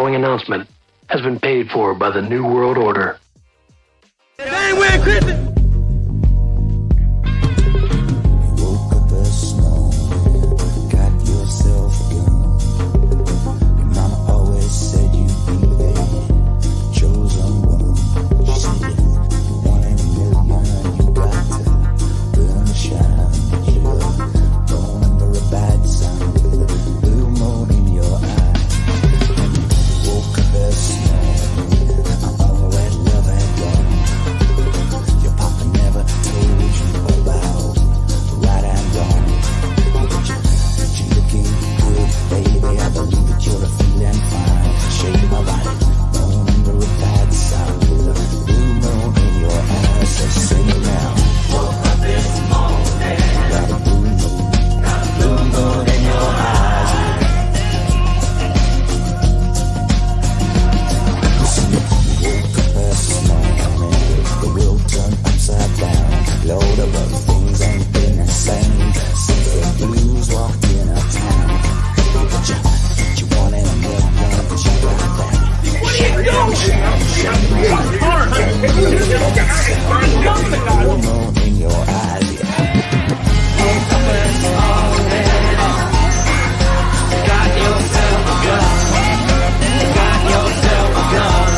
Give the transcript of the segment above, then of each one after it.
following announcement has been paid for by the New World Order. They ain't wearing Christmas. Woke up this morning, got yourself a gun. Your mama always said you'd be the chosen one. She said, one in a million, you got to burn the shine. You're born under a bad sign with a blue moon in your eye. Woke up this morning, all that love had gone. Your papa never told you about right and wrong. But you're looking good, baby. I believe that you're feeling fine. Shake my body, born under a bad sign with a blue moon in your eyes. So sing it now. Woke up this morning, got a blue moon in your eyes. Listen, you woke up this morning, the world turned upside down. Lord of other things ain't been the same since the blues walked in our town. But you want in a million, but you got that. Blue moon in your eyes. Woke up this morning, got yourself a gun. Got yourself a gun.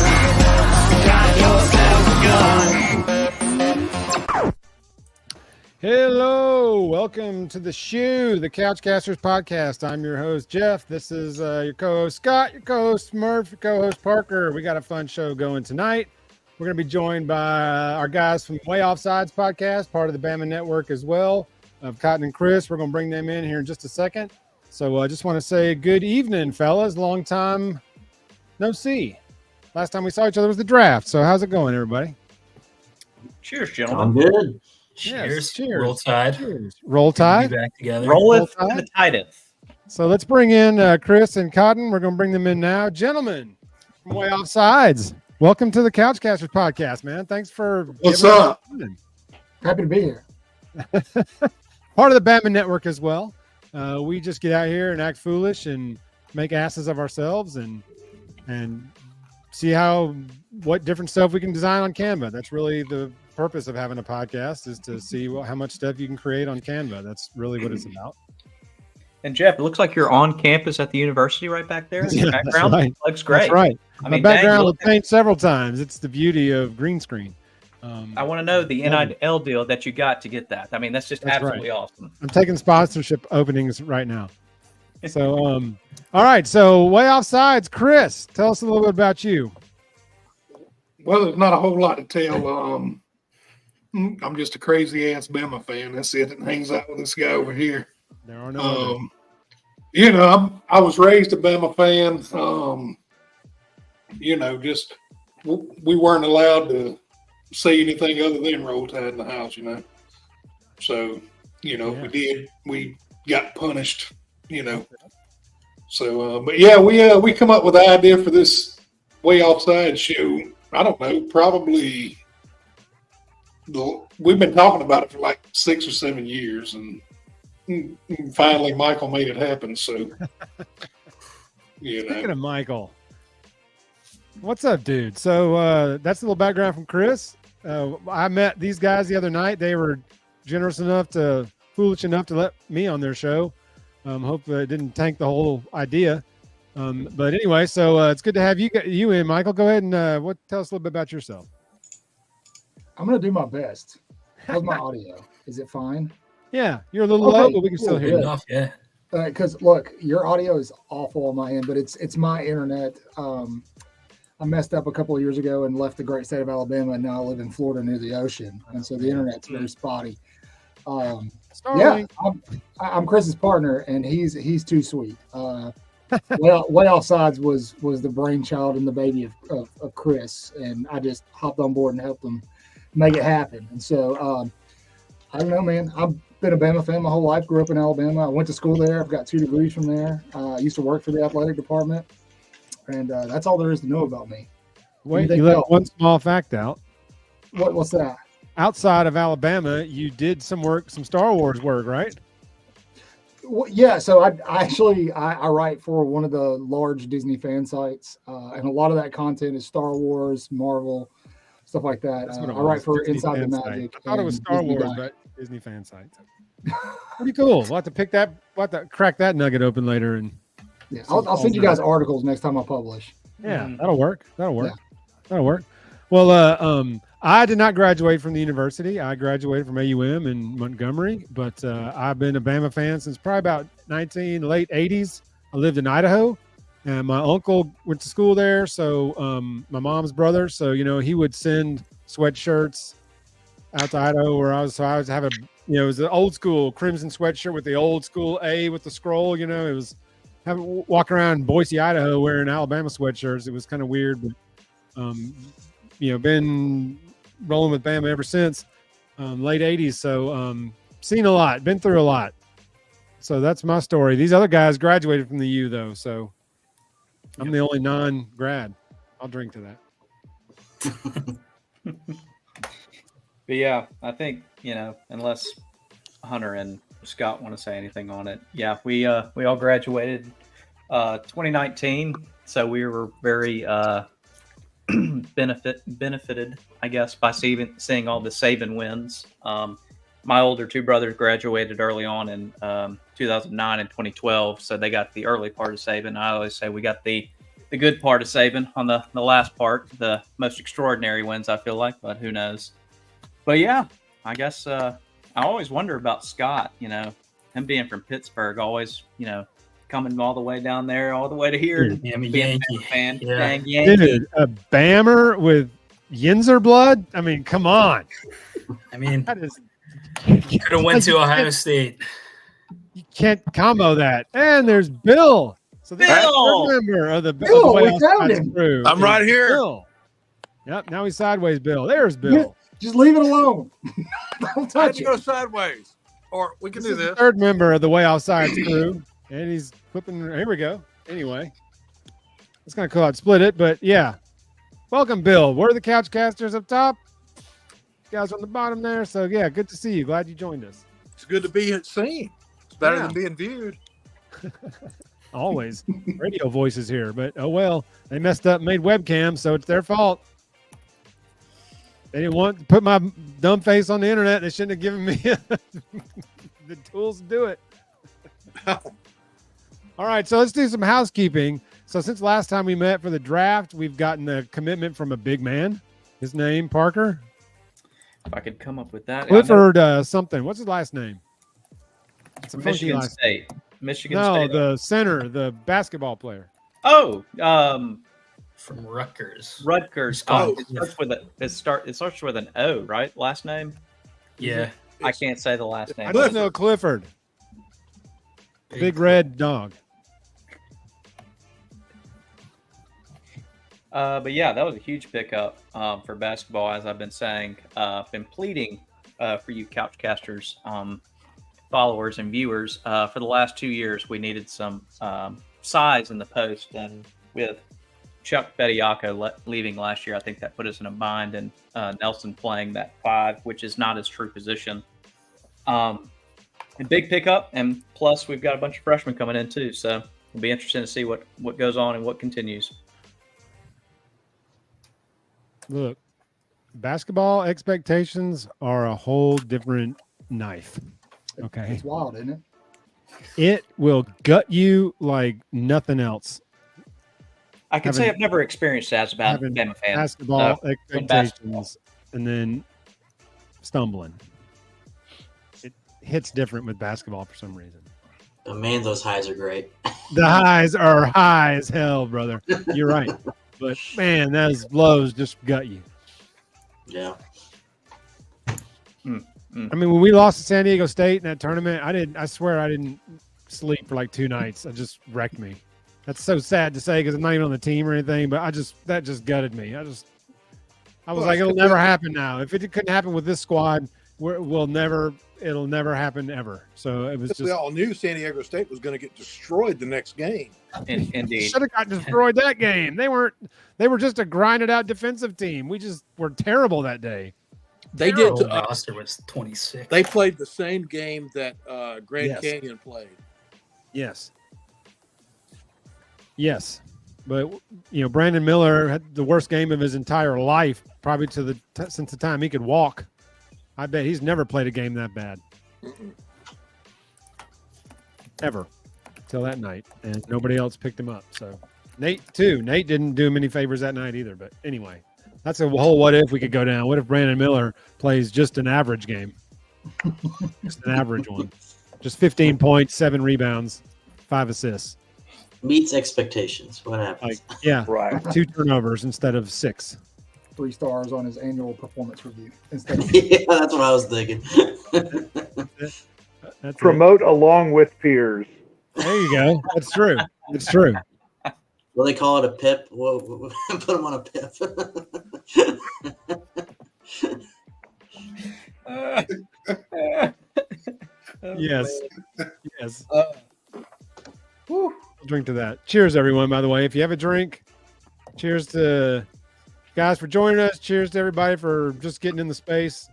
Got yourself a gun. Hello, welcome to the Couchcasters podcast. I'm your host, Jeff. This is your co-host, Scott, your co-host, Murph, your co-host, Parker. We got a fun show going tonight. We're going to be joined by our guys from Waaaay Offsides podcast, part of the Bama Network as well, of Cotton and Chris. We're going to bring them in here in just a second. So I just want to say good evening, fellas. Long time no see. Last time we saw each other was the draft. So how's it going, everybody? Cheers, gentlemen. I'm good. Yes, Cheers. Roll Tide. Cheers. Roll Tide. Be back together. Rolleth Roll Tide. and the tideth. So let's bring in Chris and Cotton. We're going to bring them in now. Gentlemen from Waaaay Offsides, welcome to the Couchcasters podcast, man. Thanks for What's giving us up? time. Happy to be here. Part of the Bama Network as well. We just get out here and act foolish and make asses of ourselves and see what different stuff we can design on Canva. That's really the purpose of having a podcast, is to see how much stuff you can create on Canva. That's really what it's about. And Jeff, it looks like you're on campus at the university right back there. In the background. Right. Looks great. That's right. I My mean, background was painted several times. It's the beauty of green screen. I want to know the NIL deal that you got to get that. I mean, that's just absolutely awesome. I'm taking sponsorship openings right now. So, all right. So, Waaaay Offsides, Chris, tell us a little bit about you. Well, there's not a whole lot to tell. I'm just a crazy ass Bama fan. That's it. That hangs out with this guy over here. There are no. I was raised a Bama fan. Just we weren't allowed to say anything other than Roll Tide in the house. So if we did, we got punished. So, but yeah, we come up with the idea for this Waaaay Offside show. I don't know, probably we've been talking about it for like 6 or 7 years, and finally Michael made it happen. So, Speaking of Michael, what's up, dude? So that's a little background from Chris. I met these guys the other night. They were foolish enough to let me on their show. Hope it didn't tank the whole idea. But anyway, so it's good to have you in, Michael. Go ahead and tell us a little bit about yourself. I'm going to do my best. How's my audio? Is it fine? Yeah, you're a little low, but we can still hear you. Enough, yeah. Because look, your audio is awful on my end, but it's my internet. I messed up a couple of years ago and left the great state of Alabama, and now I live in Florida near the ocean, and so the internet's very spotty. Yeah, I'm Chris's partner, and he's too sweet. Waaaay Offsides was the brainchild and the baby of Chris, and I just hopped on board and helped him make it happen. And so I don't know, man. I've been a Bama fan my whole life. Grew up in Alabama. I went to school there. I've got 2 degrees from there. I used to work for the athletic department, and that's all there is to know about me. Wait, you left one small fact out. What's that? Outside of Alabama, you did some Star Wars work, right? Well, yeah, so I write for one of the large Disney fan sites, and a lot of that content is Star Wars, Marvel, stuff like that. That's what it I write was, for Disney Inside the fan site. Magic. I thought it was and Star Disney Wars, Guy. but Disney fan site. Pretty cool. We'll have to pick that. We'll have to crack that nugget open later. And Yeah, I'll send you guys articles next time I publish. yeah, that'll work. That'll work. Yeah. That'll work. Well, I did not graduate from the university. I graduated from AUM in Montgomery, but I've been a Bama fan since probably about late 80s. I lived in Idaho, and my uncle went to school there. So my mom's brother, so he would send sweatshirts out to Idaho where I was. So I was have a it was an old school crimson sweatshirt with the old school A with the scroll. It was walking around Boise, Idaho, wearing Alabama sweatshirts. It was kind of weird, but been rolling with Bama ever since late 80s. So seen a lot, been through a lot. So that's my story. These other guys graduated from the U though. So I'm the only non-grad. I'll drink to that. But yeah, I think, unless Hunter and Scott want to say anything on it. Yeah, we all graduated 2019. So we were very benefited, I guess, by seeing all the Saban wins. My older two brothers graduated early on in 2009 and 2012, so they got the early part of Saban. I always say we got the good part of Saban on the last part, the most extraordinary wins, I feel like, but who knows. But yeah, I guess I always wonder about Scott, him being from Pittsburgh, always, coming all the way down there, all the way to here. And I'm a being Yankee. a fan. Yeah. Dang Yankee. Dude, a Bammer with Yinzer blood? I mean, come on. I mean, That is, could have went to Ohio State. you can't combo that. And there's Bill. So the Bill! third member of the Bill, Waaaay we found Offsides him. crew I'm is right here. Bill. Yep, now he's sideways Bill. There's Bill. Just leave it alone. Don't I had touch to it. go sideways. Or we can This do is the this. third member of the Waaaay Offsides crew. And he's flipping. Here we go. Anyway, it's kind of cool. I'd split it, but yeah. Welcome, Bill. We're the Couchcasters up top. You guys are on the bottom there. So yeah, good to see you. Glad you joined us. It's good to be seen. It's better Yeah. than being viewed. Always radio voices here, but oh well. They messed up, made webcams, so it's their fault. They didn't want to put my dumb face on the internet. They shouldn't have given me the tools to do it. All right, so let's do some housekeeping. So since last time we met for the draft, we've gotten a commitment from a big man. His name, Parker? If I could come up with that. Clifford something. What's his last name? It's a funky Michigan last State. Michigan No, State. the center, the basketball player. Oh, From Rutgers. Rutgers. Oh. It starts with an O, right? Last name? Yeah. I can't say the last I name. just know Clifford. Big red dog. But yeah, that was a huge pickup for basketball, as I've been saying. Been pleading for you Couchcasters followers and viewers for the last 2 years. We needed some size in the post, and with Chuck Bediako leaving last year, I think that put us in a bind, and Nelson playing that 5, which is not his true position. A big pickup, and plus we've got a bunch of freshmen coming in too, so it'll be interesting to see what goes on and what continues. Look, basketball expectations are a whole different knife. Okay. It's wild, isn't it? It will gut you like nothing else. I can say I've never experienced that as a Having Bama fan. basketball when expectations and then stumbling. It hits different with basketball for some reason. Oh, man, those highs are great. The highs are high as hell, brother. You're right. But man, those blows just gut you. Yeah. I mean, when we lost to San Diego State in that tournament, I swear I didn't sleep for like 2 nights. It just wrecked me. That's so sad to say because I'm not even on the team or anything, but that just gutted me. I was like, it'll never happen now. If it couldn't happen with this squad, it'll never happen ever. So it was We just all knew San Diego State was going to get destroyed the next game. Indeed. should have got destroyed that game. They were just a grinded out defensive team. We just were terrible that day. They Their did. roster was 26. They played the same game that Grand Yes. Canyon played. Yes. But Brandon Miller had the worst game of his entire life, probably since the time he could walk. I bet he's never played a game that bad. Ever. Till that night. And nobody else picked him up. So Nate too. Nate didn't do him any favors that night either. But anyway, that's a whole what if we could go down. What if Brandon Miller plays just an average game? Just an average one. Just 15 points, 7 rebounds, 5 assists. Meets expectations. What happens? Right. 2 turnovers instead of 6. 3 stars on his annual performance review instead of Yeah, that's what I was thinking. That's Promote along with peers. There you go. That's true. It's true. Will they call it a pip? We'll put them on a pip. Yes. I'll drink to that. Cheers, everyone, by the way. If you have a drink, cheers to guys for joining us. Cheers to everybody for just getting in the space.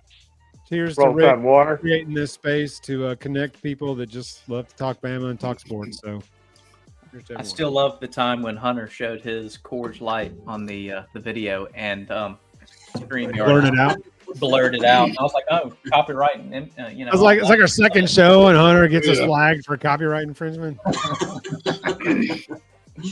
Cheers to Roll Rick Tide water. for creating this space to connect people that just love to talk Bama and talk sports. So cheers to I everyone. still love the time when Hunter showed his Coors Light on the video and StreamYard blurred it out. blurred it out. I was like, oh, copyright, and It's like our second show, and Hunter gets us flagged for copyright infringement.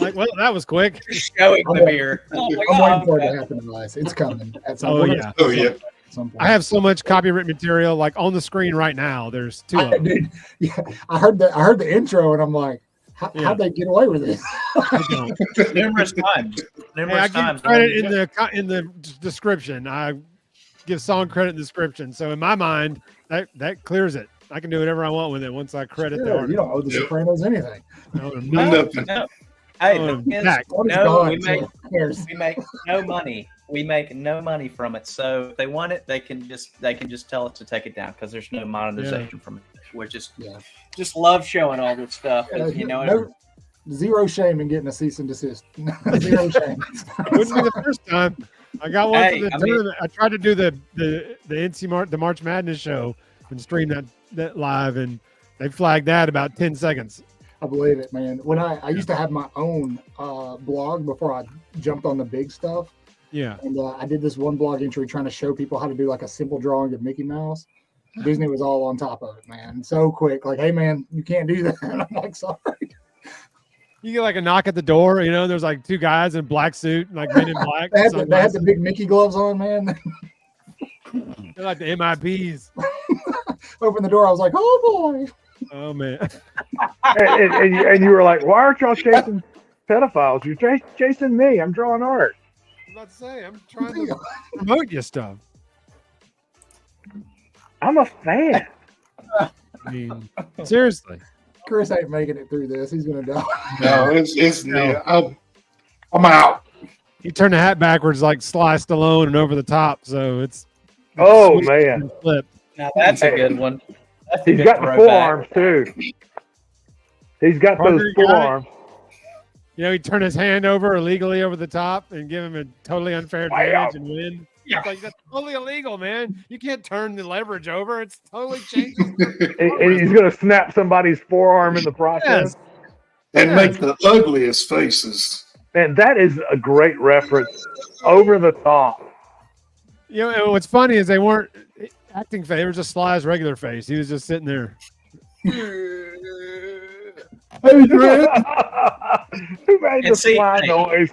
Like, well, that was quick. showing the beer. Oh my I'm waiting for it God. to happen, guys. It's coming. At some Oh, point. yeah. Oh yeah. At some point. I have so much copyright material, like on the screen right now. There's 2 of them. Dude, yeah, I heard the intro, and I'm like, how'd they get away with this? I don't. Numerous times. Hey, I Numerous give times. credit in the description. I give song credit in the description. So in my mind, that clears it. I can do whatever I want with it once I credit the Sure, artist. you don't owe the Sopranos anything. No, Nothing. No. Hey, Oh, the thing is, back. What is no, gone, we make so who cares? we make no money. We make no money from it. So if they want it, they can just tell us to take it down because there's no monetization from it. We're just love showing all this stuff. Yeah, you know, no, zero shame in getting a cease and desist. Zero shame. it wouldn't be the first time. I got one Hey, for the I mean- tournament. I tried to do the the March Madness show and stream that live, and they flagged that about 10 seconds. I believe it, man. When I used to have my own blog before I jumped on the big stuff, Yeah. and I did this one blog entry trying to show people how to do like a simple drawing of Mickey Mouse. Disney was all on top of it, man. So quick, like, hey, man, you can't do that. And I'm like, sorry. You get like a knock at the door, there's like 2 guys in black suit, like men in black. They had the big Mickey gloves on, man. They're like the MIPs. Opened the door. I was like, oh, boy. Oh, man. and you were like, why aren't y'all chasing pedophiles? You're chasing me. I'm drawing art. I'm about to say, I'm trying to promote your stuff. I'm a fan. I mean, seriously. Chris ain't making it through this. He's going to die. No, it's I'm out. He turned the hat backwards like Sly Stallone and over the top, so it's Oh, man. flip. now that's a good one. That's a He's good got the throwback. forearms, too. He's got Parker, those you got it? forearms. He turned his hand over illegally over the top and give him a totally unfair advantage and win. Yeah. It's like, that's totally illegal, man. You can't turn the leverage over. It's totally changed. And he's going to snap somebody's forearm in the process. Yes. And make the ugliest faces. Man, that is a great reference. Over the top. And what's funny is they weren't acting favors, just Sly's regular face. He was just sitting there. Who made the And see, fly hey, noise?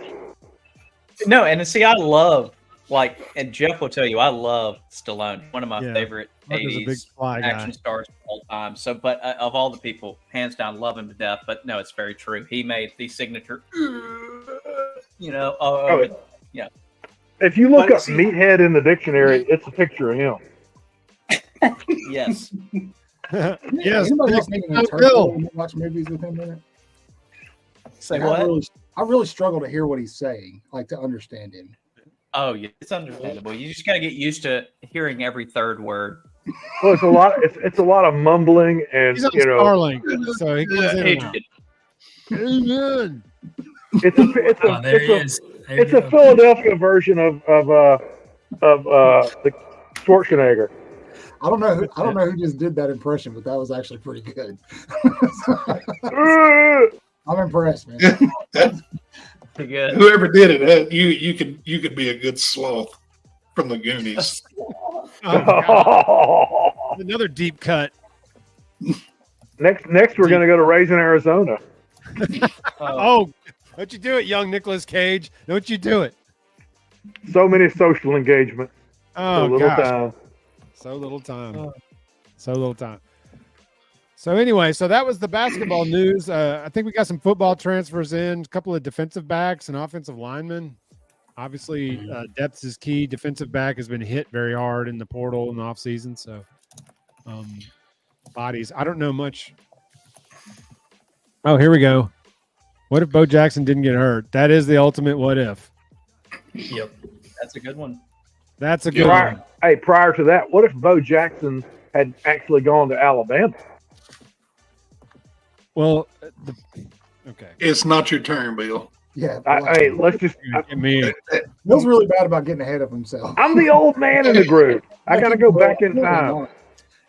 No, and see, I love and Jeff will tell you, I love Stallone, one of my Yeah, favorite Parker's a big 80s Sly guy. action stars of all time. So, but of all the people, hands down, love him to death. But no, it's very true. He made the signature, If you look But up see- meathead in the dictionary, it's a picture of him. yes. Yes. Anybody else need an Bill. interpreter when you watch movies with him in it? Say Like, what? I really struggle to hear what he's saying, like to understand him. Oh, yeah, it's understandable. You just got to get used to hearing every third word. Well, it's a lot of mumbling and He's on Starlink, so he comes in and out. Adrian, Amen. Oh, there he is. There it's you a go. Philadelphia version of the Schwarzenegger. I don't know who just did that impression, but that was actually pretty good. I'm impressed, man. Pretty good. Whoever did it, you could be a good sloth from the Goonies. Another deep cut. Next, we're going to go to Raising Arizona. Oh, don't you do it, young Nicolas Cage? Don't you do it? So many social engagements. Oh, so little gosh. time. So little time. So little time. So anyway, so that was the basketball news. I think we got some football transfers in, a couple of defensive backs and offensive linemen. Obviously, depth is key. Defensive back has been hit very hard in the portal in the offseason. So bodies. I don't know much. Oh, here we go. What if Bo Jackson didn't get hurt? That is the ultimate what if. Yep. That's a good one. That's a good one. Hey, prior to that, what if Bo Jackson had actually gone to Alabama? Well, okay. It's not your turn, Bill. Yeah. Hey, let's just. Bill's really bad about getting ahead of himself. I'm the old man in the group. I got to go back in time.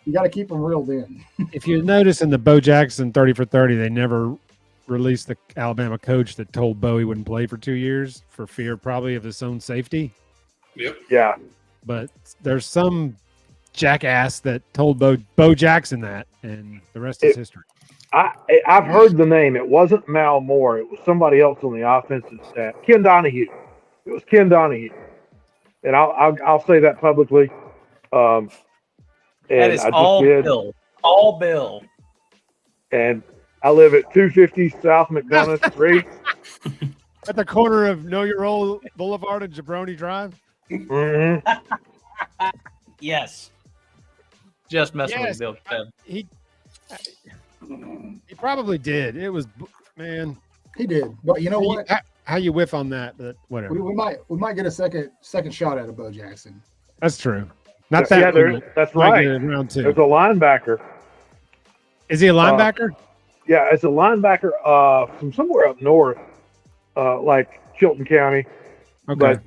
You got to keep them reeled in. If you notice in the Bo Jackson 30 for 30, they never released the Alabama coach that told Bo he wouldn't play for 2 years for fear probably of his own safety. Yep. Yeah. But there's some jackass that told Bo Jackson that, and the rest is history. I've heard the name. It wasn't Mal Moore. It was somebody else on the offensive staff. Ken Donahue. It was Ken Donahue, and I'll say that publicly. And that is all Bill. All Bill. And I live at 250 South McDonough Street. At the corner of Know Your Old Boulevard and Jabroni Drive? Mm-hmm. Yes. Just messing with Bill. He probably did. It was, man. He did. But you know what? How you whiff on that, but whatever. We might get a second shot at a Bo Jackson. That's true. Not that. Yeah, that's right. Round two. There's a linebacker. Is he a linebacker? Yeah, it's a linebacker from somewhere up north, like Chilton County. Okay. But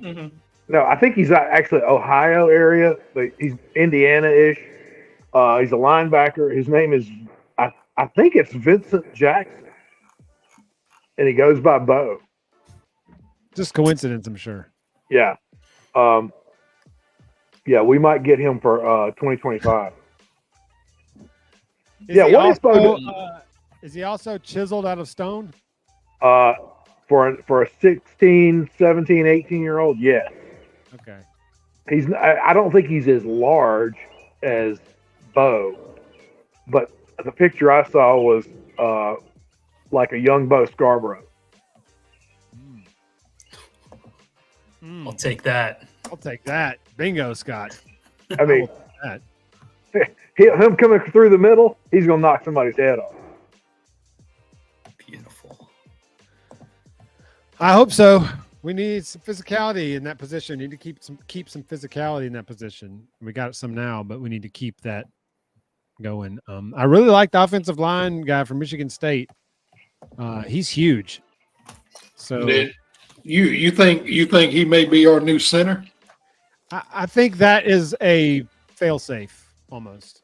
no, I think he's actually Ohio area, but he's Indiana-ish. He's a linebacker. His name is, I think it's Vincent Jackson, and he goes by Bo. Just coincidence, I'm sure. Yeah. Yeah, we might get him for 2025. Is he also chiseled out of stone? For a 16, 17, 18-year-old, yes. Okay. I don't think he's as large as Bo, but the picture I saw was like a young Bo Scarborough. I'll take that. I'll take that. Bingo, Scott. I mean, him coming through the middle, he's going to knock somebody's head off. Beautiful. I hope so. We need some physicality in that position. We need to keep some physicality in that position. We got some now, but we need to keep that going. I really like the offensive line guy from Michigan State. He's huge. So you think he may be our new center? I think that is a fail-safe almost.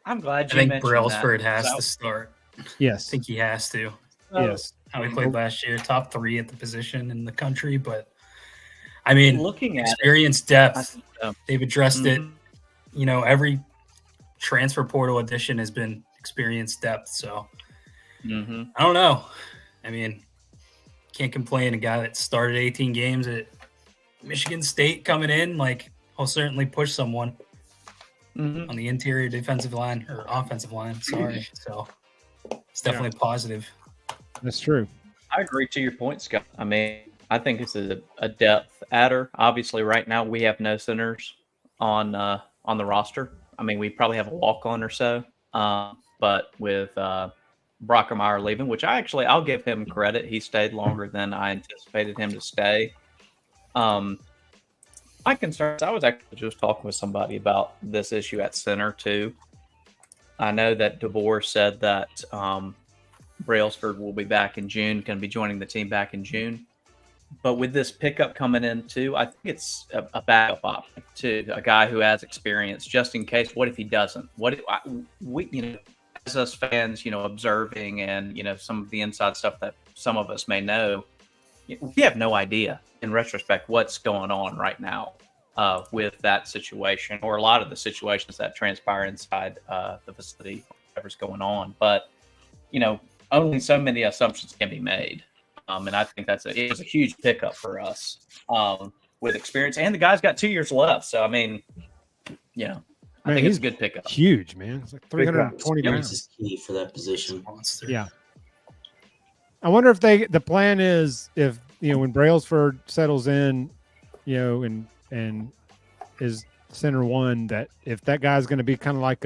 I'm glad you I think mentioned Brailsford that. has to start. Yes. I think he has to. Yes. How he played last year, top 3 at the position in the country. But, I mean, looking at experience depth, they've addressed it. You know, every transfer portal addition has been experience depth. So, I don't know. I mean, can't complain. A guy that started 18 games at Michigan State coming in, like, he'll certainly push someone on the interior defensive line or offensive line. Sorry. So it's definitely positive. That's true. I agree to your point, Scott. I mean, I think it's a depth adder. Obviously, right now we have no centers on the roster. I mean, we probably have a walk-on or so. But with Brockermeyer leaving, which I'll give him credit. He stayed longer than I anticipated him to stay. My concerns, I was actually just talking with somebody about this issue at center too. I know that DeBoer said that Brailsford will be back in June, going to be joining the team back in June. But with this pickup coming in too, I think it's a backup option to a guy who has experience, just in case. What if he doesn't? What if we, as us fans, observing and some of the inside stuff that some of us may know, we have no idea in retrospect what's going on right now with that situation, or a lot of the situations that transpire inside the facility, whatever's going on. But only so many assumptions can be made. And I think it was a huge pickup for us with experience. And the guy's got 2 years left. So, I think it's a good pickup. Huge, man. It's like 320 Experience pounds. is key for that position. Yeah. I wonder if the plan is if, when Brailsford settles in, and is center one, that if that guy's going to be kind of like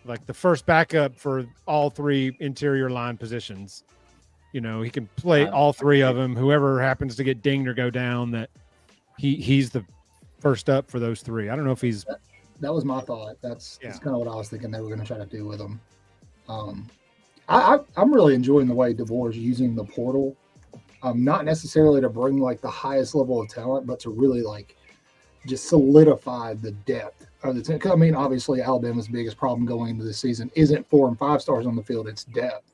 like the first backup for all three interior line positions. He can play all three of them. Whoever happens to get dinged or go down, that he's the first up for those three. I don't know if he's. That was my thought. That's kind of what I was thinking they were going to try to do with him. I'm really enjoying the way DeBoer's using the portal, not necessarily to bring like the highest level of talent, but to really like just solidify the depth of the team. Obviously Alabama's biggest problem going into the season isn't 4 and 5 stars on the field; it's depth.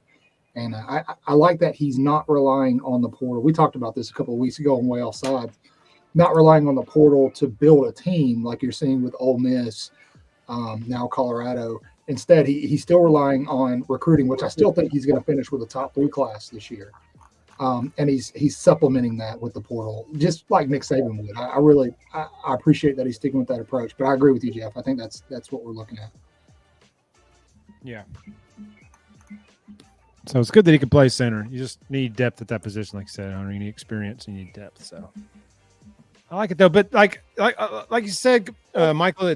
And I like that he's not relying on the portal. We talked about this a couple of weeks ago on Waaaay Offsides, not relying on the portal to build a team like you're seeing with Ole Miss, now Colorado. Instead, he's still relying on recruiting, which I still think he's going to finish with a top 3 class this year. And he's supplementing that with the portal, just like Nick Saban would. I appreciate that he's sticking with that approach. But I agree with you, Jeff. I think that's what we're looking at. Yeah. So it's good that he can play center. You just need depth at that position, like you said, Hunter. You need experience and you need depth. So I like it though. But like you said, Michael,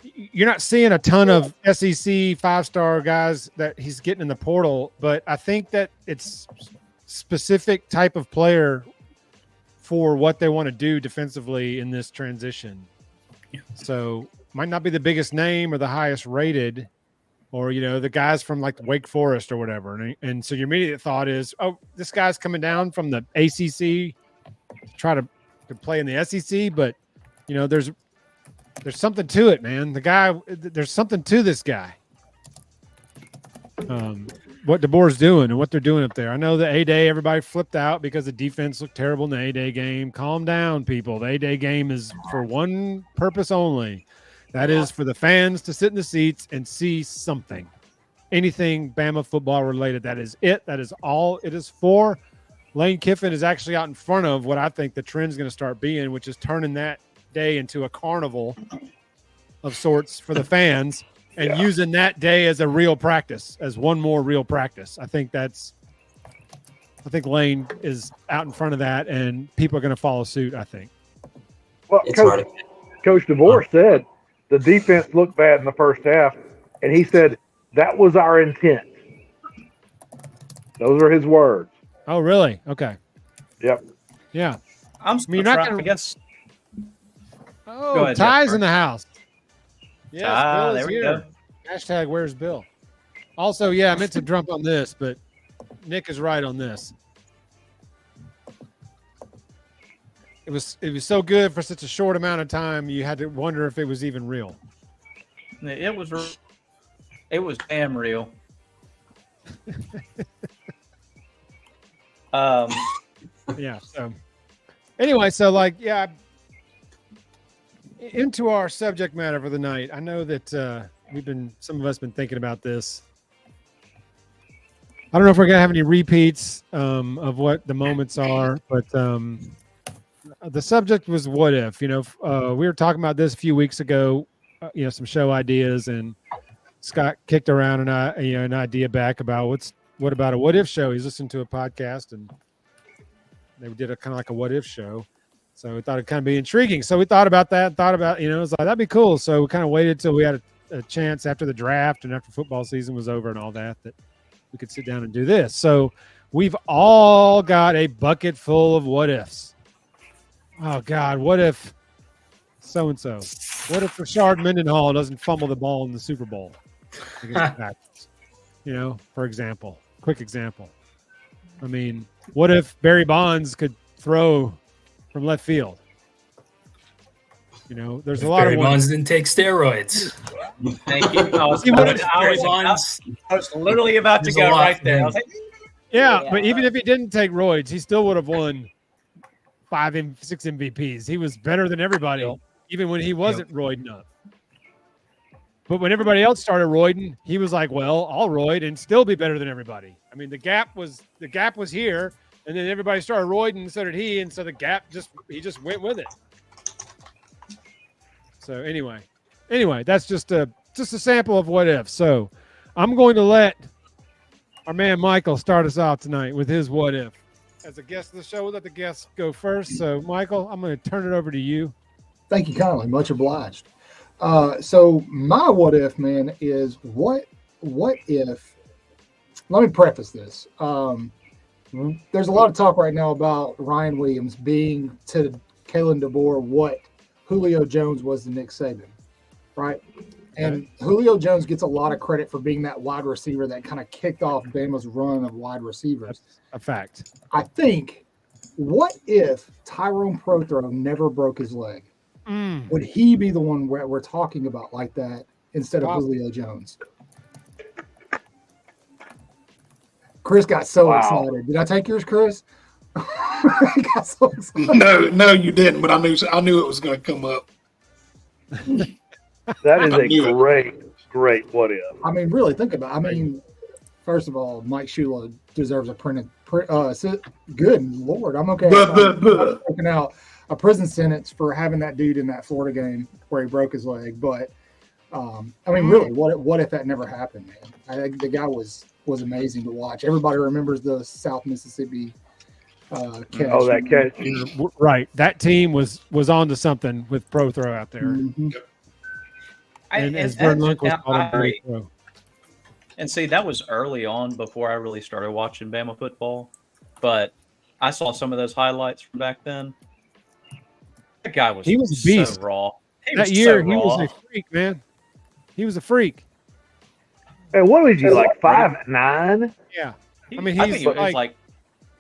you're not seeing a ton of SEC 5-star guys that he's getting in the portal. But I think that it's specific type of player for what they want to do defensively in this transition. Yeah. So might not be the biggest name or the highest rated, or, the guys from like Wake Forest or whatever. And so your immediate thought is, oh, this guy's coming down from the ACC to try to play in the SEC. But, there's something to it, man. There's something to this guy. What DeBoer's doing and what they're doing up there. I know the A-Day, everybody flipped out because the defense looked terrible in the A-Day game. Calm down, people. The A-Day game is for one purpose only. That is for the fans to sit in the seats and see something. Anything Bama football related. That is it. That is all it is for. Lane Kiffin is actually out in front of what I think the trend's going to start being, which is turning that day into a carnival of sorts for the fans and using that day as a real practice, as one more real practice. I think Lane is out in front of that, and people are going to follow suit, I think. Well, Coach DeBoer said the defense looked bad in the first half, and he said that was our intent. Those are his words. Oh, really? Okay. Yep. Yeah. You're not going to guess. Oh, Go ahead, Ty's Jeff. In the house. Yes, Bill there is we here. go. Hashtag where's Bill? Also, I meant to jump on this, but Nick is right on this. It was so good for such a short amount of time. You had to wonder if it was even real. It was damn real. Yeah. So anyway, into our subject matter for the night. I know that some of us been thinking about this. I don't know if we're gonna have any repeats of what the moments are, but the subject was what if. We were talking about this a few weeks ago. Some show ideas, and Scott kicked around an idea back about what about a what if show. He's listening to a podcast, and they did a kind of like a what if show. So we thought it'd kind of be intriguing. So we thought about that, it was like, that'd be cool. So we kind of waited till we had a chance after the draft and after football season was over and all that we could sit down and do this. So we've all got a bucket full of what ifs. Oh God, what if so-and-so? What if Rashard Mendenhall doesn't fumble the ball in the Super Bowl against the Packers? For example, quick example. I mean, what if Barry Bonds could throw from left field? You know, there's a lot Barry of Bonds didn't take steroids. Thank you. I was literally about to There's go a lot right for there. I him. was like, Yeah, but even if he didn't take roids, he still would have won 5 and 6 MVPs. He was better than everybody, even when he wasn't roiding up. But when everybody else started roiding, he was like, "Well, I'll roid and still be better than everybody." I mean, the gap was here, and then everybody started roiding, and so did he, and so the gap he just went with it. So anyway, that's just a sample of what if. So I'm going to let our man Michael start us off tonight with his what if. As a guest of the show, we'll let the guests go first. So Michael, I'm going to turn it over to you. Thank you kindly. Much obliged. So my what if, man, is what if, let me preface this. There's a lot of talk right now about Ryan Williams being to Kalen DeBoer what Julio Jones was to Nick Saban, right? And Julio Jones gets a lot of credit for being that wide receiver that kind of kicked off Bama's run of wide receivers. That's a fact. I think, what if Tyrone Prothro never broke his leg? Would he be the one we're talking about like that instead of Julio Jones? Chris got so excited. Did I take yours, Chris? He got so excited. No, you didn't. But I knew it was going to come up. That is a great what if. I mean, really think about it. I mean, first of all, Mike Shula deserves a good Lord. I'm okay. Taking out a prison sentence for having that dude in that Florida game where he broke his leg. But I mean, really, what if that never happened, man? I think the guy was amazing to watch. Everybody remembers the South Mississippi catch. Oh, that catch. Right. That team was on to something with Prothro out there. Mm-hmm. And as Vern Lunk was called him, agree. Pro. And see, that was early on before I really started watching Bama football. But I saw some of those highlights from back then. That guy was a beast. So raw. That year, he was a freak, man. He was a freak. And what was he, like 5'9"? Yeah. I I mean, think he's he was like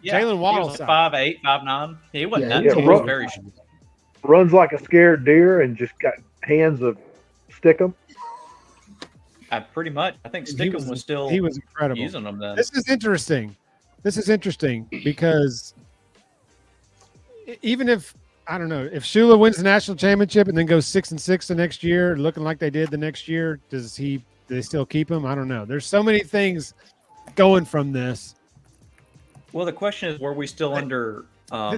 Jalen Waddle. He was 5'8", 5'9". He wasn't that Yeah, tall. He was very short. Runs like a scared deer and just got hands of Stickum. Pretty much. I think Stickum was still he was incredible. using them then. This is interesting because even if, I don't know, if Shula wins the national championship and then goes 6-6 the next year, looking like they did the next year, do they still keep him? I don't know. There's so many things going from this. Well, the question is, were we still under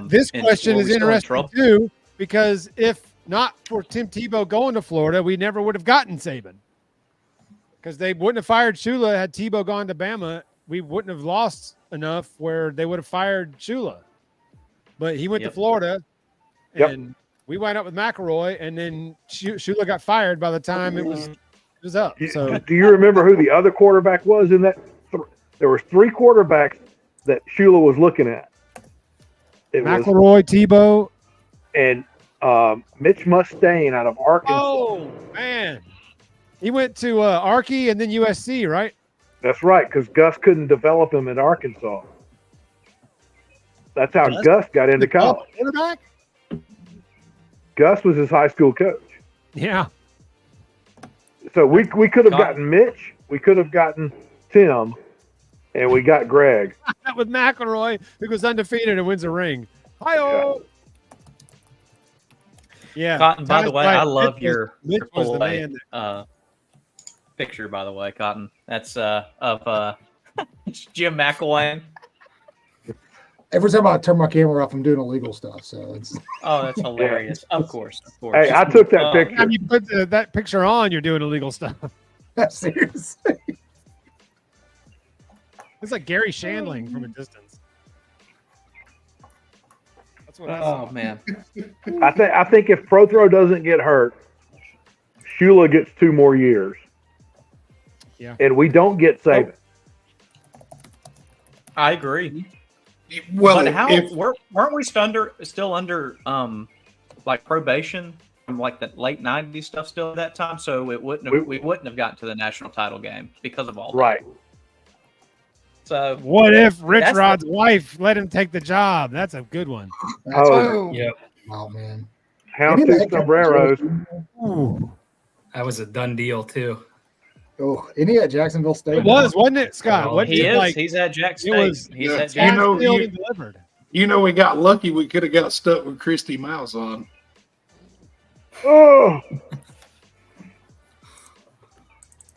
this question is interesting too, because if not for Tim Tebow going to Florida, we never would have gotten Saban. Because they wouldn't have fired Shula had Tebow gone to Bama. We wouldn't have lost enough where they would have fired Shula. But he went to Florida, and we wound up with McElroy, and then Shula got fired by the time it was up. So, do you remember who the other quarterback was in that? There were 3 quarterbacks that Shula was looking at. It McElroy, Tebow, and Mitch Mustaine out of Arkansas. Oh, man. He went to Arky and then USC, right? That's right, because Gus couldn't develop him at Arkansas. That's how Gus got into college. Quarterback? Gus was his high school coach. Yeah. So we could have gotten Mitch, we could have gotten Tim, and we got Greg. With McElroy, who goes undefeated and wins a ring. Hi-oh! Yeah. Cotton, by the way, I love your Mitch was the AAA, man. picture, by the way, Cotton. That's of Jim McElwain. Every time I turn my camera off, I'm doing illegal stuff. So it's that's hilarious. Of course. Hey, I took that picture. Every time you put that picture on, you're doing illegal stuff. seriously. It's like Gary Shandling from a distance. That's what I saw. Man. I think if Prothro doesn't get hurt, Shula gets 2 more years. Yeah. And we don't get Saban. I agree. Well, but weren't we still under like probation from like the late '90s stuff still at that time? So we wouldn't have gotten to the national title game because of all that. Right. So What if Rich That's Rod's wife let him take the job? That's a good one. That's Oh, Yep. oh man. houndstooth sombreros. Ooh. That was a done deal too. Oh, any at Jacksonville State? It was, wasn't it, Scott? Oh, What he did is. like? He's at Jack State. It was. He's Yeah. at Jack You know, Filled you- and delivered. You know, we got lucky. We could have got stuck with Christy Malzahn. Oh.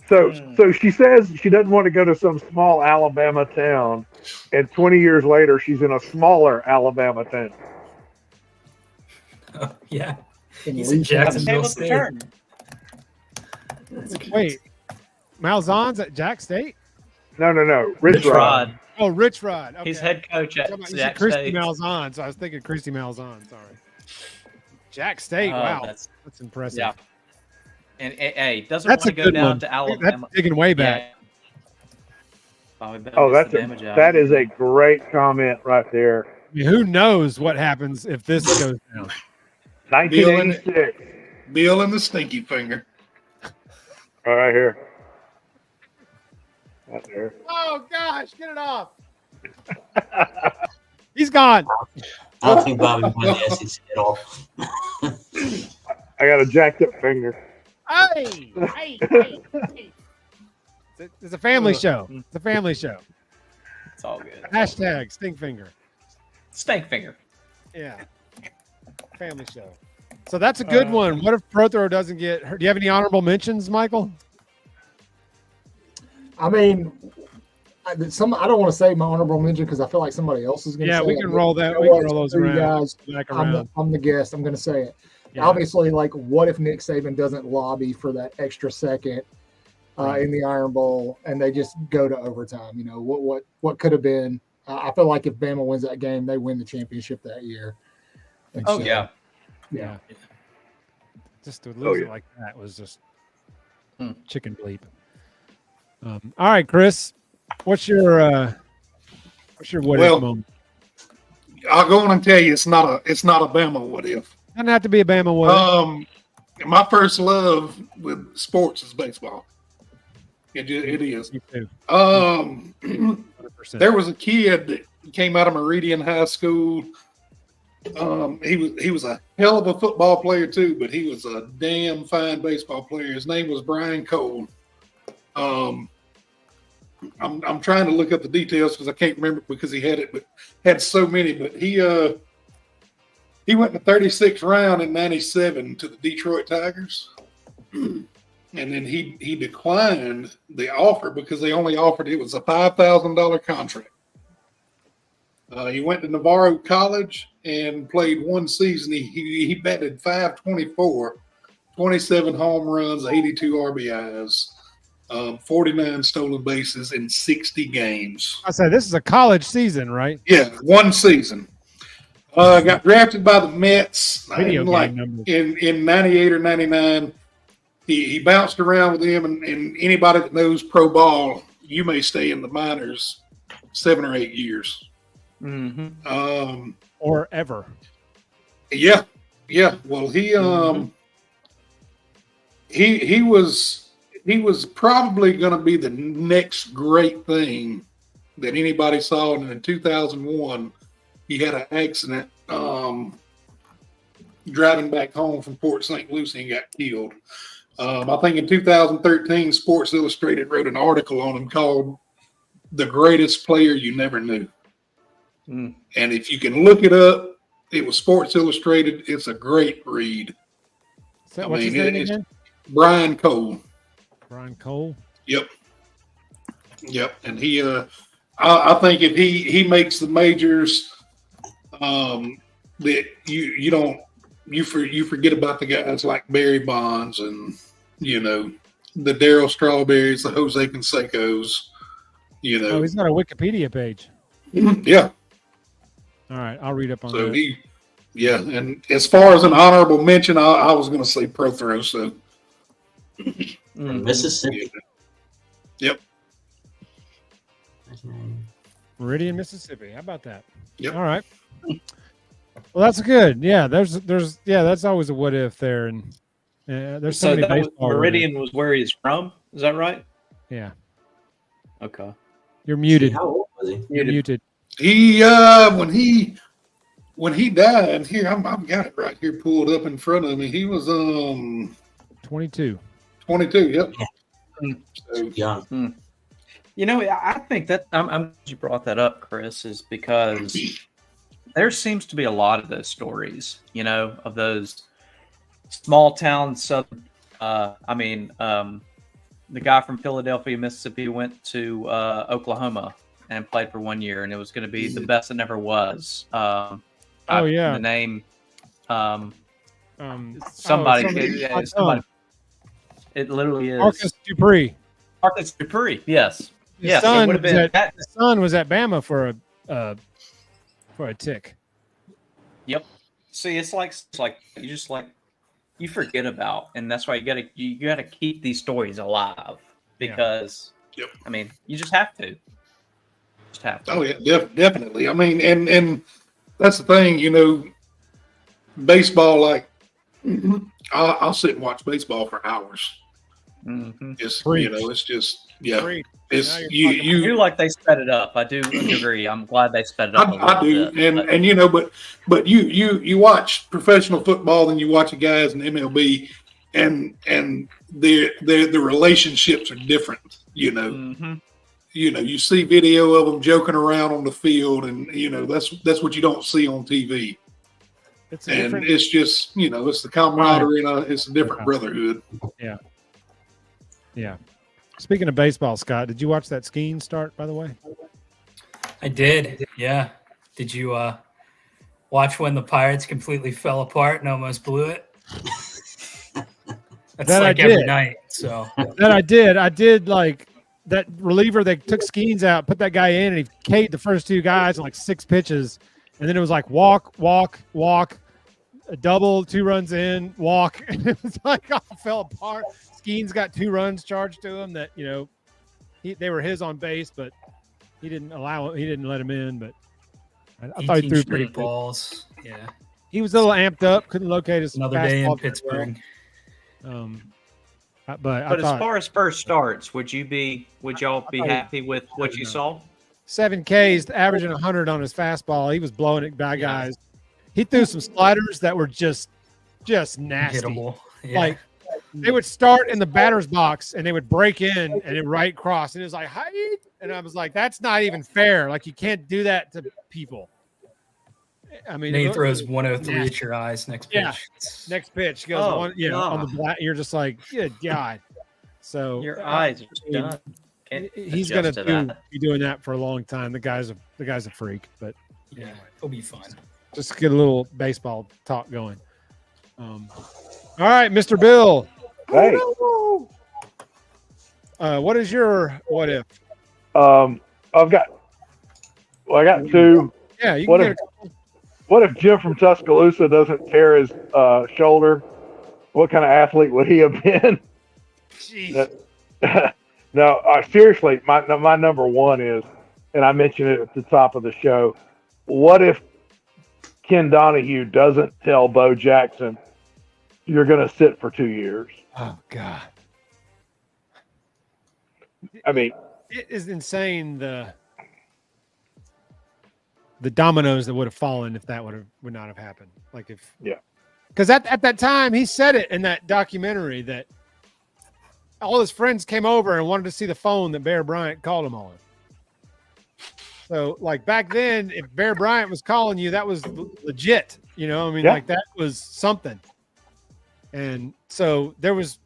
So she says she doesn't want to go to some small Alabama town, and 20 years later, she's in a smaller Alabama town. Yeah. In He's in Lee- Jacksonville Tables State. turn. Wait, Malzahn's at Jack State? No. Rich Rich Rod. Rod. Oh, Rich Rod. Okay. He's head coach at You said Jack Christy State. Malzahn, so I was thinking Christy Malzahn. Sorry. Jack State. Wow, That's, that's impressive. yeah. And hey, doesn't That's want a to go good down one. to Alabama. That's digging way back. Yeah. Bobby Bell Oh, gets that's the damage out. that is a great comment right there. I mean, who knows what happens if this goes down? 1986. Bill and the stinky finger. All right here. Right there. Oh gosh, get it off. He's gone. I don't think Bobby won the SEC at all. I got a jacked up finger. Hey. It's a family show. It's a family show. It's all good. Hashtag Stinkfinger. Stank finger. Yeah. Family show. So that's a good one. What if Prothrow doesn't get hurt? Do you have any honorable mentions, Michael? I mean, I don't want to say my honorable mention because I feel like somebody else is going to. Yeah, say we it, can but roll that. you know We can what? roll those For you around. guys, Back I'm around. the guest. I'm going to say it. Yeah. Obviously, like, what if Nick Saban doesn't lobby for that extra second in the Iron Bowl and they just go to overtime? You know, what could have been? I feel like if Bama wins that game, they win the championship that year. And Oh so, yeah. yeah. Just to lose yeah. it like that was just chicken bleep. All right, Chris, what's your what if moment? I'll go on and tell you, it's not a Bama what if. Doesn't have to be a Bama what if. My first love with sports is baseball. It is. Me too. 100%. 100%. There was a kid that came out of Meridian High School. He was a hell of a football player too, but he was a damn fine baseball player. His name was Brian Cole. I'm trying to look up the details because I can't remember because he had so many. But he went in the 36th round in '97 to the Detroit Tigers, and then he declined the offer because they only offered it was a $5,000 contract. He went to Navarro College and played one season. He batted .524, 27 home runs, 82 RBIs, 49 stolen bases in 60 games. I said this is a college season, right? Yeah, one season. Got drafted by the Mets Video in, game numbers. in 98 or 99. He bounced around with them, and anybody that knows pro ball, you may stay in the minors 7 or 8 years. Mm-hmm. Or ever. Yeah. Well, he was probably going to be the next great thing that anybody saw. And in 2001, he had an accident driving back home from Port St. Lucie and got killed. I think in 2013, Sports Illustrated wrote an article on him called "The Greatest Player You Never Knew." And if you can look it up, it was Sports Illustrated. It's a great read. So, what's his name again? Brian Cole. Brian Cole. Yep. And he, I think if he makes the majors, that you forget about the guys like Barry Bonds and the Darryl Strawberries, the Jose Cansecos. Oh, he's got a Wikipedia page. Yeah. All right, I'll read up on So that. and as far as an honorable mention, I was going to say Prothrow. So Mississippi. Yep. Meridian, Mississippi. How about that? Yep. All right. Well, that's good. Yeah, that's always a what if there, and there's so many that was, baseball. Meridian was where he's from. Is that right? Yeah. Okay. You're muted. How old was he? You're muted. He when he died, here I've got it right here pulled up in front of me. He was 22. 22. Yep. So, Young. You know, I think that I'm glad you brought that up, Chris, is because there seems to be a lot of those stories, you know, of those small town southern. The guy from Philadelphia, Mississippi, went to Oklahoma and played for 1 year, and it was going to be the best that never was. The name. Somebody. It literally is Marcus Dupree. Marcus Dupree. Yes. His son, his son was at Bama for a tick. Yep. See, it's like you forget about, and that's why you gotta keep these stories alive because I mean you just have to. Oh yeah, definitely. I mean, and that's the thing, you know, baseball. Like, I'll sit and watch baseball for hours. Mm-hmm. It's it's just It's I do like they sped it up. I do agree. I'm glad they sped it up. I do, bit, and you know, but you watch professional football, then you watch the guys in MLB, and the relationships are different. You know, you see video of them joking around on the field, and you know that's what you don't see on TV. It's just it's the camaraderie, and it's a different brotherhood. Yeah. Yeah. Speaking of baseball, Scott, did you watch that skiing start, by the way? I did. Yeah. Did you watch when the Pirates completely fell apart and almost blew it? That's that like every night. So that I did. I did like that reliever. They took Skeens out, put that guy in, and he K'd the first two guys in like 6 pitches. And then it was like walk, a double, 2 runs in, walk. And it was like all fell apart. Skeens got 2 runs charged to him that, they were his on base, but he didn't let him in. But I thought he threw pretty balls. Yeah. He was a little amped up, couldn't locate his another day in Pittsburgh. But as far as first starts, would y'all be happy with what you saw? 7 Ks, averaging 100 on his fastball. He was blowing it by guys. He threw some sliders that were just nasty. Hittable. Yeah. Like they would start in the batter's box and they would break in and then right cross. And it was like, hi. And I was like, that's not even fair. Like you can't do that to people. I mean, he throws 103 at your eyes next pitch. Yeah. Next pitch goes on the black. You're just like, good God. So your eyes are done. He's going to be doing that for a long time. The guy's a freak, but yeah, he'll be fine. Just get a little baseball talk going. All right, Mr. Bill. Hey. What is your what if? I got 2. Yeah, you can get a couple. What if Jim from Tuscaloosa doesn't tear his shoulder? What kind of athlete would he have been? Jeez. No, seriously, my number 1 is, and I mentioned it at the top of the show, what if Ken Donahue doesn't tell Bo Jackson, you're going to sit for 2 years? Oh, God. I mean, it is insane the dominoes that would have fallen if that would not have happened. Like because at that time he said it in that documentary that all his friends came over and wanted to see the phone that Bear Bryant called him on. So like back then, if Bear Bryant was calling you, that was legit. Like that was something. And so there was.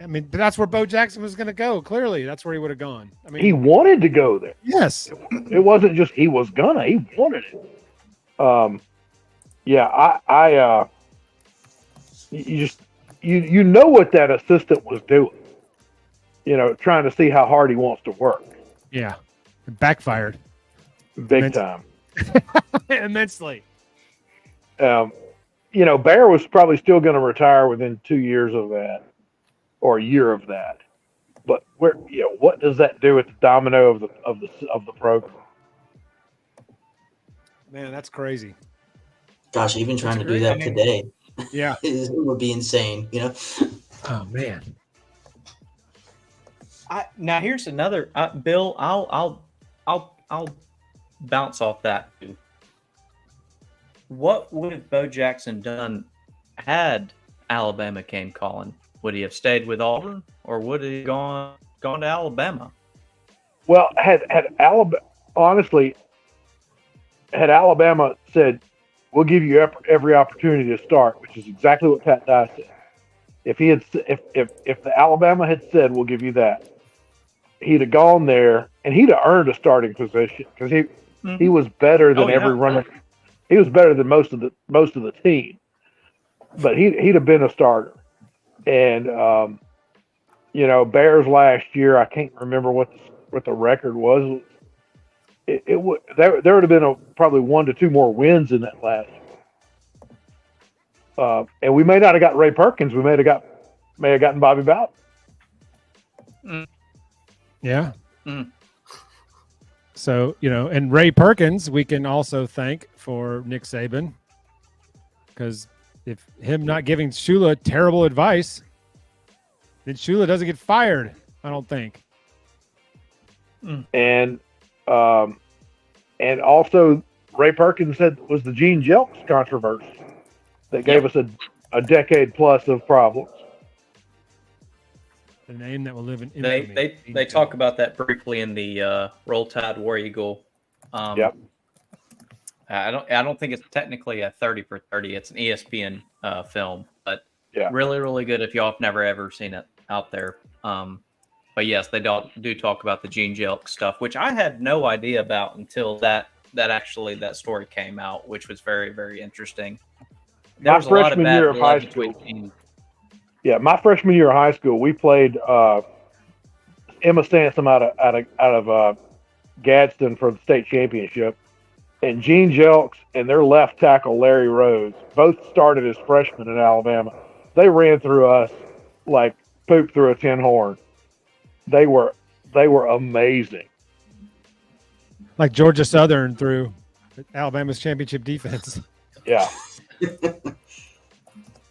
I mean, that's where Bo Jackson was going to go. Clearly, that's where he would have gone. I mean, he wanted to go there. Yes, it wasn't just he was gonna. He wanted it. You know what that assistant was doing. Trying to see how hard he wants to work. Yeah, it backfired. Big time. Immensely. Bear was probably still going to retire within 2 years of that. Or a year of that, but what does that do with the domino of the program? Man, that's crazy. Gosh, even trying to do that today, yeah, it would be insane. Oh man, Now here's another Bill. I'll bounce off that too. What would have Bo Jackson done had Alabama came calling? Would he have stayed with Auburn, or would he gone to Alabama? Well, had Alabama said, "We'll give you every opportunity to start," which is exactly what Pat Dye said. If the Alabama had said, "We'll give you that," he'd have gone there and he'd have earned a starting position because he was better than every runner. He was better than most of the team, but he'd have been a starter. And Bears last year, I can't remember what the record was. There would have been probably 1 to 2 more wins in that last year. And we may not have got Ray Perkins. We may have gotten Bobby Bowden. Yeah. So, and Ray Perkins, we can also thank for Nick Saban, because if him not giving Shula terrible advice, then Shula doesn't get fired, I don't think. And also Ray Perkins said was the Gene Jelks controversy that gave us a decade plus of problems. The name that will live in infamy. They talk about that briefly in the Roll Tide War Eagle. Yep. I don't think it's technically a 30 for 30. It's an ESPN film, but really, really good if y'all have never ever seen it out there. But yes, they do talk about the Gene Jelk stuff, which I had no idea about until that story came out, which was very, very interesting. There was a lot of bad blood between teams. Yeah, my freshman year of high school, we played Emma Sansom out of Gadsden for the state championship, and Gene Jelks and their left tackle Larry Rose both started as freshmen at Alabama. They ran through us like poop through a tin horn. They were amazing. Like Georgia Southern through Alabama's championship defense. Yeah.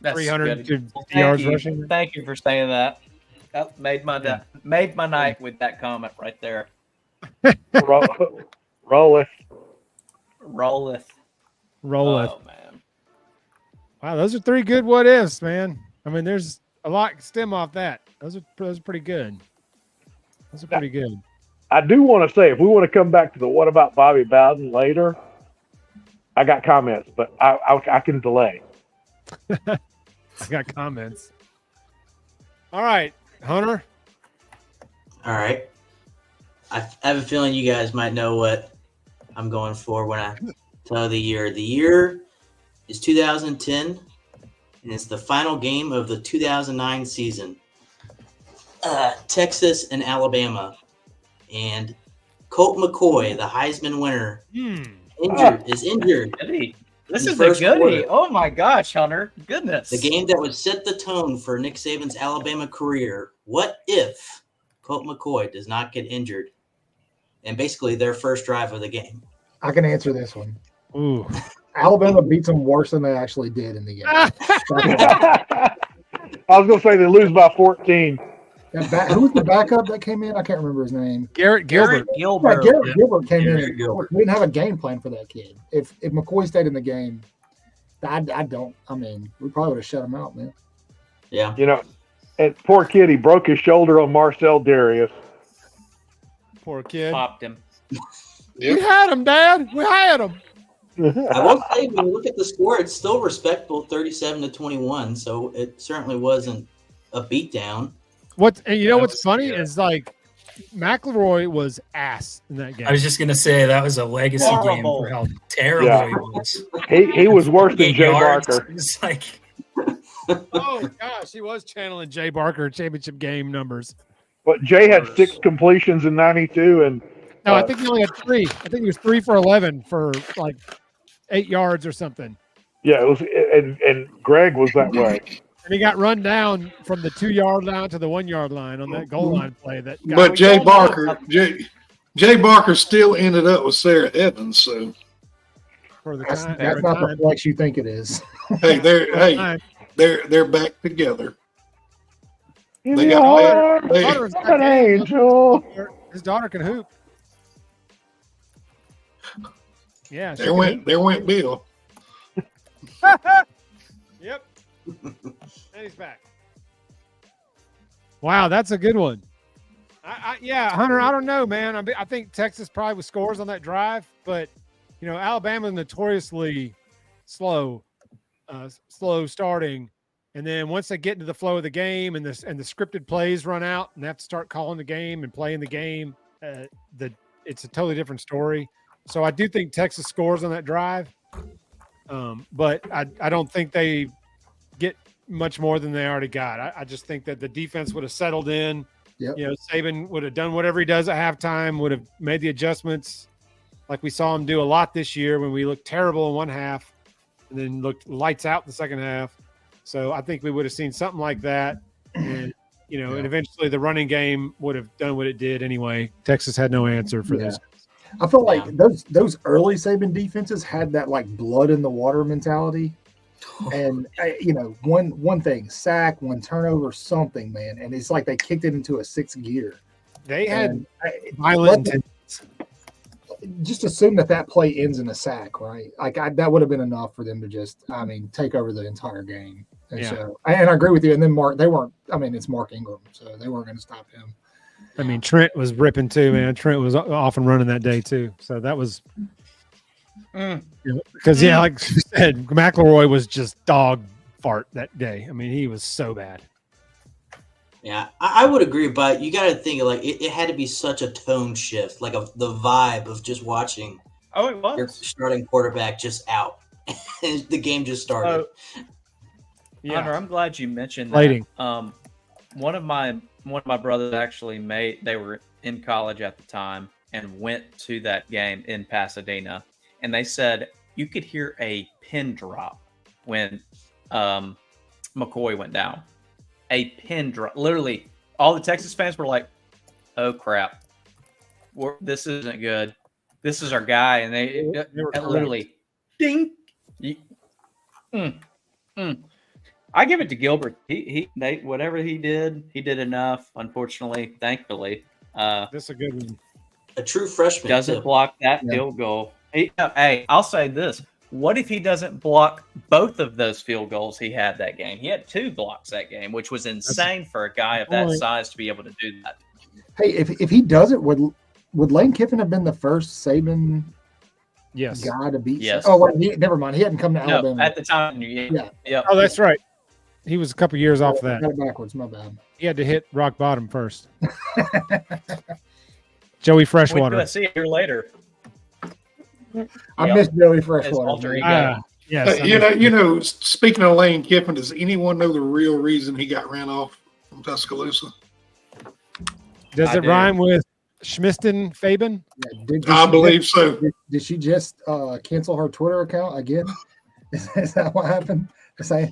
That's 300 yards rushing. Thank you for saying that. That made my night with that comment right there. Rolleth. Oh man! Wow, those are 3 good what ifs, man. I mean, there's a lot to stem off that. Those are pretty good. Those are pretty good. I do want to say, if we want to come back to the what about Bobby Bowden later, I got comments, but I can delay. I got comments. All right, Hunter. All right. I have a feeling you guys might know what I'm going for when I tell the year. The year is 2010, and it's the final game of the 2009 season. Texas and Alabama. And Colt McCoy, the Heisman winner, is injured. This is a goodie. Oh my gosh, Hunter. Goodness. The game that would set the tone for Nick Saban's Alabama career. What if Colt McCoy does not get injured? And basically their first drive of the game. I can answer this one. Ooh. Alabama beats them worse than they actually did in the game. I was going to say they lose by 14. Who was the backup that came in? I can't remember his name. Garrett Gilbert. Yeah, Garrett Gilbert came in. We didn't have a game plan for that kid. If McCoy stayed in the game, we probably would have shut him out, man. Yeah. And poor kid, he broke his shoulder on Marcel Darius. Poor kid. Popped him. We had him, Dad. We had him. I will say, when you look at the score, it's still respectable, 37-21. So it certainly wasn't a beatdown. What's funny is like McElroy was ass in that game. I was just gonna say that was a legacy game for how terrible he was. He was worse than Jay Barker. It's like, oh gosh, he was channeling Jay Barker championship game numbers. But Jay had 6 completions in 92, and no, I think he only had 3. I think he was 3 for 11 for like 8 yards or something. Yeah, it was, and Greg was that way. And he got run down from the 2-yard line to the 1-yard line on that goal line play. But Jay Barker still ended up with Sarah Evans. So that's not the flex you think it is. Hey, they're back together. In They your got- arms, they- Daughter's got an game. angel. His daughter can hoop. Yeah. she There can went Bill. hoop. Yep. And he's back. Wow, that's a good one. Yeah, Hunter, I don't know, man. I think Texas probably was scores on that drive, but Alabama notoriously slow starting, and then once they get into the flow of the game and the scripted plays run out and they have to start calling the game and playing the game, it's a totally different story. So I do think Texas scores on that drive, but I don't think they get much more than they already got. I just think that the defense would have settled in. Yep. Saban would have done whatever he does at halftime, would have made the adjustments like we saw him do a lot this year when we looked terrible in one half and then looked lights out in the second half. So I think we would have seen something like that. And, and eventually the running game would have done what it did anyway. Texas had no answer for this. I feel like those early Saban defenses had that like blood in the water mentality. And one thing, sack, one turnover, something, man, and it's like they kicked it into a sixth gear. They had violent. Just assume that play ends in a sack, right? Like that would have been enough for them to just, take over the entire game. And so, and I agree with you. And then it's Mark Ingram, so they weren't going to stop him. Trent was ripping too, man. Trent was off and running that day too. So that was. Because like you said, McElroy was just dog fart that day. He was so bad. Yeah, I would agree, but you got to think like it had to be such a tone shift, like the vibe of just watching. Oh, it was. Your starting quarterback just out, and the game just started. Hunter, I'm glad you mentioned Lighting. that. One of my brothers actually they were in college at the time and went to that game in Pasadena. And they said you could hear a pin drop when McCoy went down. A pin drop. Literally, all the Texas fans were like, oh, crap. This isn't good. This is our guy. And they literally, ding. I give it to Gilbert. Whatever he did enough, unfortunately, thankfully. This is a good one. A true freshman. Doesn't block that field goal. Hey, I'll say this. What if he doesn't block both of those field goals he had that game? He had 2 blocks that game, which was insane for a guy of that size to be able to do that. Hey, if he does it, would Lane Kiffin have been the first Saban guy to beat? Yes. Oh, wait, never mind. He hadn't come to Alabama. No, at the time. Yeah. Oh, that's right. He was a couple years off that. Got it backwards. My bad. He had to hit rock bottom first. Joey Freshwater. We'll see a year later. I miss Joey Freshwater. Yes. Speaking of Lane Kiffin, does anyone know the real reason he got ran off from Tuscaloosa? Does it rhyme with Schmiston Fabian? I believe so. Did she just cancel her Twitter account again? Is that what happened?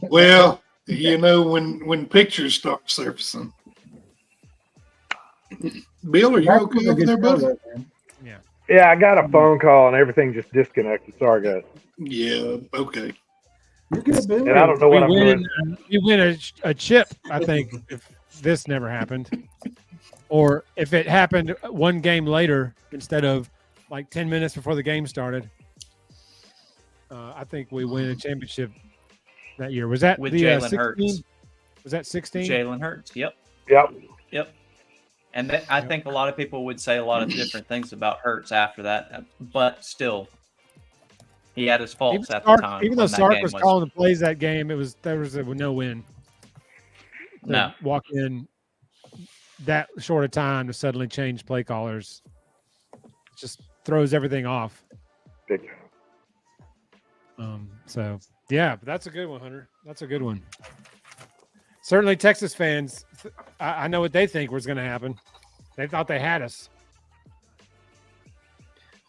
Well, when pictures start surfacing. Bill, are you okay over there, buddy? Yeah, I got a phone call and everything just disconnected. Sorry, guys. Yeah, okay. You're good, Bill. And I don't know what I'm doing. You win a chip, I think, if this never happened. Or if it happened one game later instead of like 10 minutes before the game started. I think we win a championship that year. Was that with the Jalen 16? Hurts? Was that 16? Jalen Hurts. Yep. And I think a lot of people would say a lot of different things about Hurts after that, but still, he had his faults at the time. Even though Sark was calling the plays that game, there was a no win. No. Walk in that short a time to suddenly change play callers just throws everything off. Big. So yeah, but that's a good one, Hunter. That's a good one. Certainly, Texas fans, I know what they think was going to happen. They thought they had us.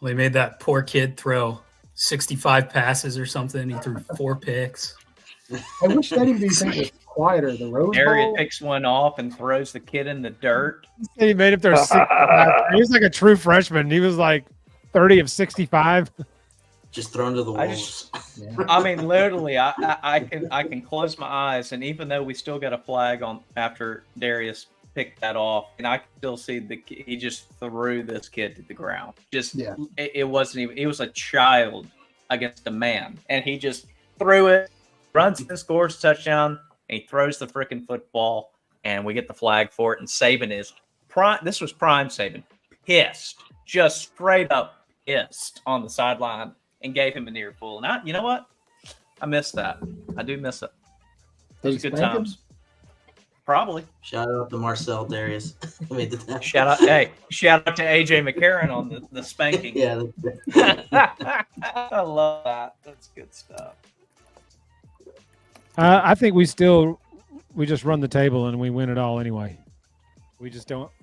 Well, they made that poor kid throw 65 passes or something. He threw 4 picks. I wish that even was quieter. The Rose Darius Bowl. picks one off and throws the kid in the dirt. He made up there 65. He was like a true freshman. He was like 30 of 65. Just thrown to the I wolves. I mean, literally, I can close my eyes, and even though we still got a flag on after Darius picked that off, and I can still see he just threw this kid to the ground. It wasn't even. He was a child against a man, and he just threw it, runs and scores touchdown, and he throws the freaking football, and we get the flag for it. And Saban is prime. This was prime Saban, pissed, just straight up pissed on the sideline. And gave him an earful. And you know what? I miss that. I do miss it. Those good times. Probably. Shout out to Marcel Darius. Shout out to AJ McCarron on the spanking. Yeah. I love that. That's good stuff. I think we just run the table and we win it all anyway. We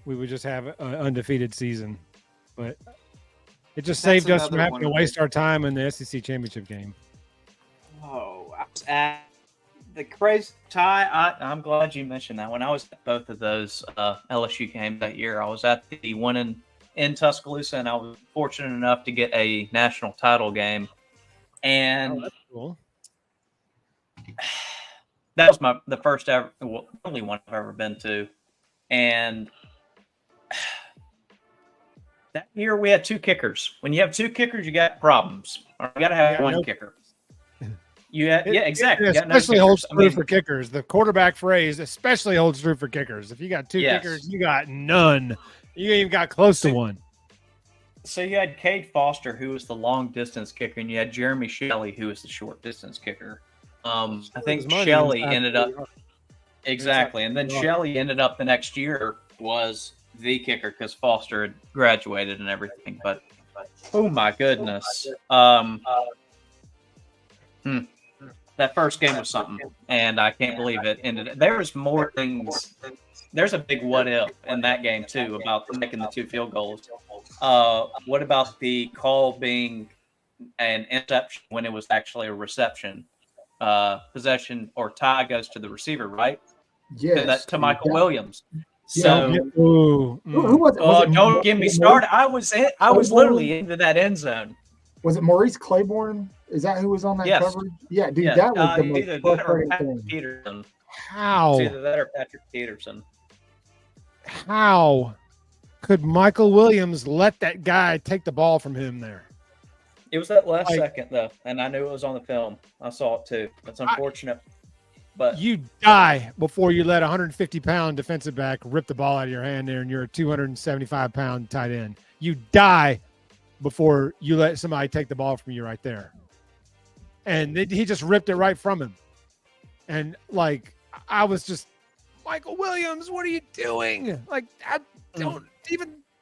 would just have an undefeated season, but it just saved us from having to waste our time in the SEC championship game. Oh, I was at the crazy tie. I'm glad you mentioned that. When I was at both of those LSU games that year, I was at the one in Tuscaloosa, and I was fortunate enough to get a national title game. And that's cool. That was the first ever, only one I've ever been to. And that year we had two kickers. When you have two kickers, you got problems. Or you got to have one kicker. Exactly. Especially holds true for kickers. The quarterback phrase especially holds true for kickers. If you got two kickers, you got none. You ain't even got close to one. So you had Cade Foster, who was the long distance kicker, and you had Jeremy Shelley, who was the short distance kicker. I think Shelley ended up exactly, and then Shelley ended up the next year was the kicker because Foster had graduated and everything. But oh my goodness, that first game was something, and I can't believe it ended. There was more things. There's a big what if in that game too about making the two field goals. What about the call being an interception when it was actually a reception? Possession or tie goes to the receiver, right? Yes. To Michael Williams. So, who was it? Don't get me started. I was literally into that end zone. Was it Maurice Claiborne? Is that who was on that coverage? Yeah, dude, that was the most frustrating thing. Peterson. How? It's either that or Patrick Peterson. How could Michael Williams let that guy take the ball from him there? It was that last second, though, and I knew it was on the film. I saw it, too. It's unfortunate. But you die before you let a 150-pound defensive back rip the ball out of your hand there, and you're a 275-pound tight end. You die before you let somebody take the ball from you right there. And he just ripped it right from him. And, I was just, Michael Williams, what are you doing? I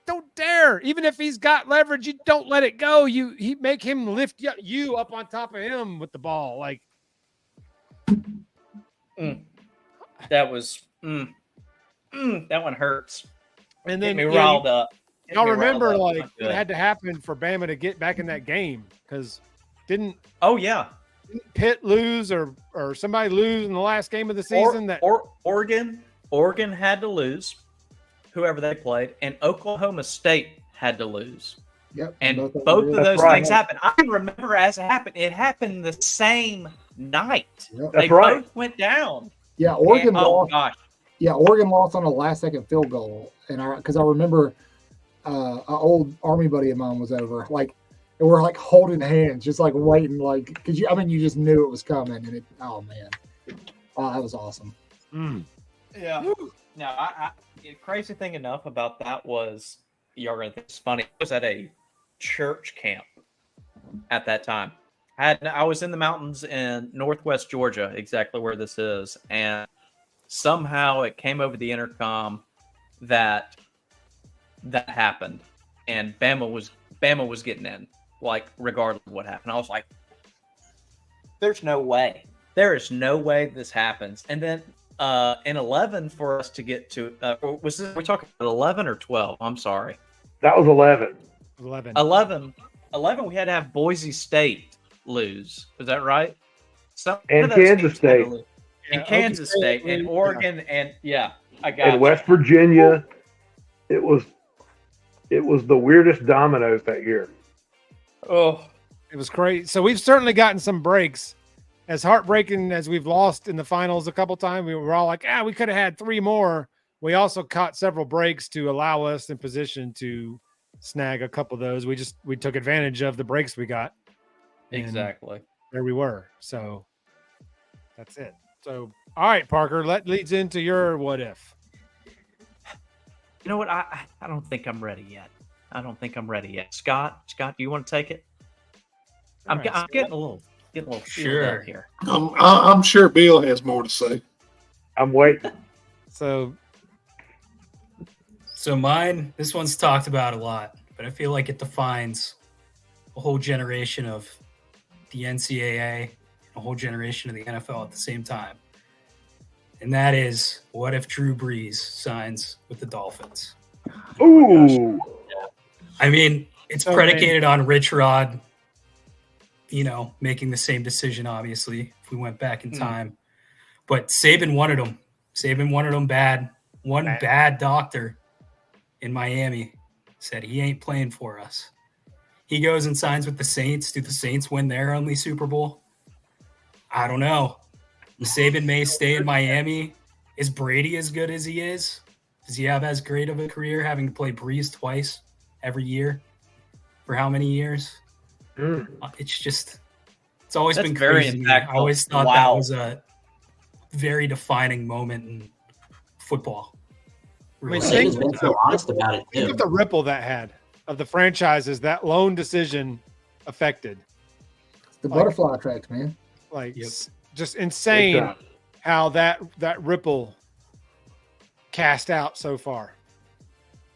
don't dare. Even if he's got leverage, you don't let it go. He make him lift you up on top of him with the ball. That was that one hurts. And then me riled up. Y'all remember it had to happen for Bama to get back in that game because didn't Pitt lose or somebody lose in the last game of the season? Oregon had to lose, whoever they played, and Oklahoma State had to lose. Yep. And both of those things happened. I can remember as it happened. It happened the same night. Yep. They both went down. Yeah, Oregon lost. Oh gosh. Yeah, Oregon lost on a last-second field goal, and because I remember an old Army buddy of mine was over, and we're holding hands, just waiting, because you just knew it was coming, and that was awesome. Yeah. Now, the crazy thing enough about that was, y'all gonna think it's funny. I was at a church camp at that time. I was in the mountains in northwest Georgia, exactly where this is, and somehow it came over the intercom that happened, and Bama was getting in, regardless of what happened. I was like, "There's no way. There is no way this happens." And then in 11 for us to get to we're talking about 11 or 12? I'm sorry. That was 11. 11 we had to have Boise State lose. Is that right? And Kansas State. And Kansas State and Oregon and I got and West Virginia. It was the weirdest dominoes that year. Oh. It was crazy. So we've certainly gotten some breaks. As heartbreaking as we've lost in the finals a couple times, we were all like, we could have had 3 more. We also caught several breaks to allow us in position to snag a couple of those. We took advantage of the breaks we got. Exactly. There we were. So that's it. So, all right, Parker, that leads into your what if. You know what? I don't think I'm ready yet. Scott, do you want to take it? I'm getting a little Sure. here. I'm sure Bill has more to say. I'm waiting. So mine, this one's talked about a lot, but I feel like it defines a whole generation of the NCAA, a whole generation of the NFL at the same time. And that is, what if Drew Brees signs with the Dolphins? Ooh. I mean, it's predicated on Rich Rod, making the same decision, obviously, if we went back in time. But Saban wanted him. Saban wanted him bad. One bad doctor in Miami said he ain't playing for us. He goes and signs with the Saints. Do the Saints win their only Super Bowl? I don't know. Saban may stay in Miami. Is Brady as good as he is? Does he have as great of a career having to play Breeze twice every year? For how many years? It's always been very crazy. impactful. I always thought that was a very defining moment in football. Saban's been so honest about it think too. of the ripple that had of the franchises that lone decision affected. The butterfly effect, man. Just insane how that ripple cast out so far.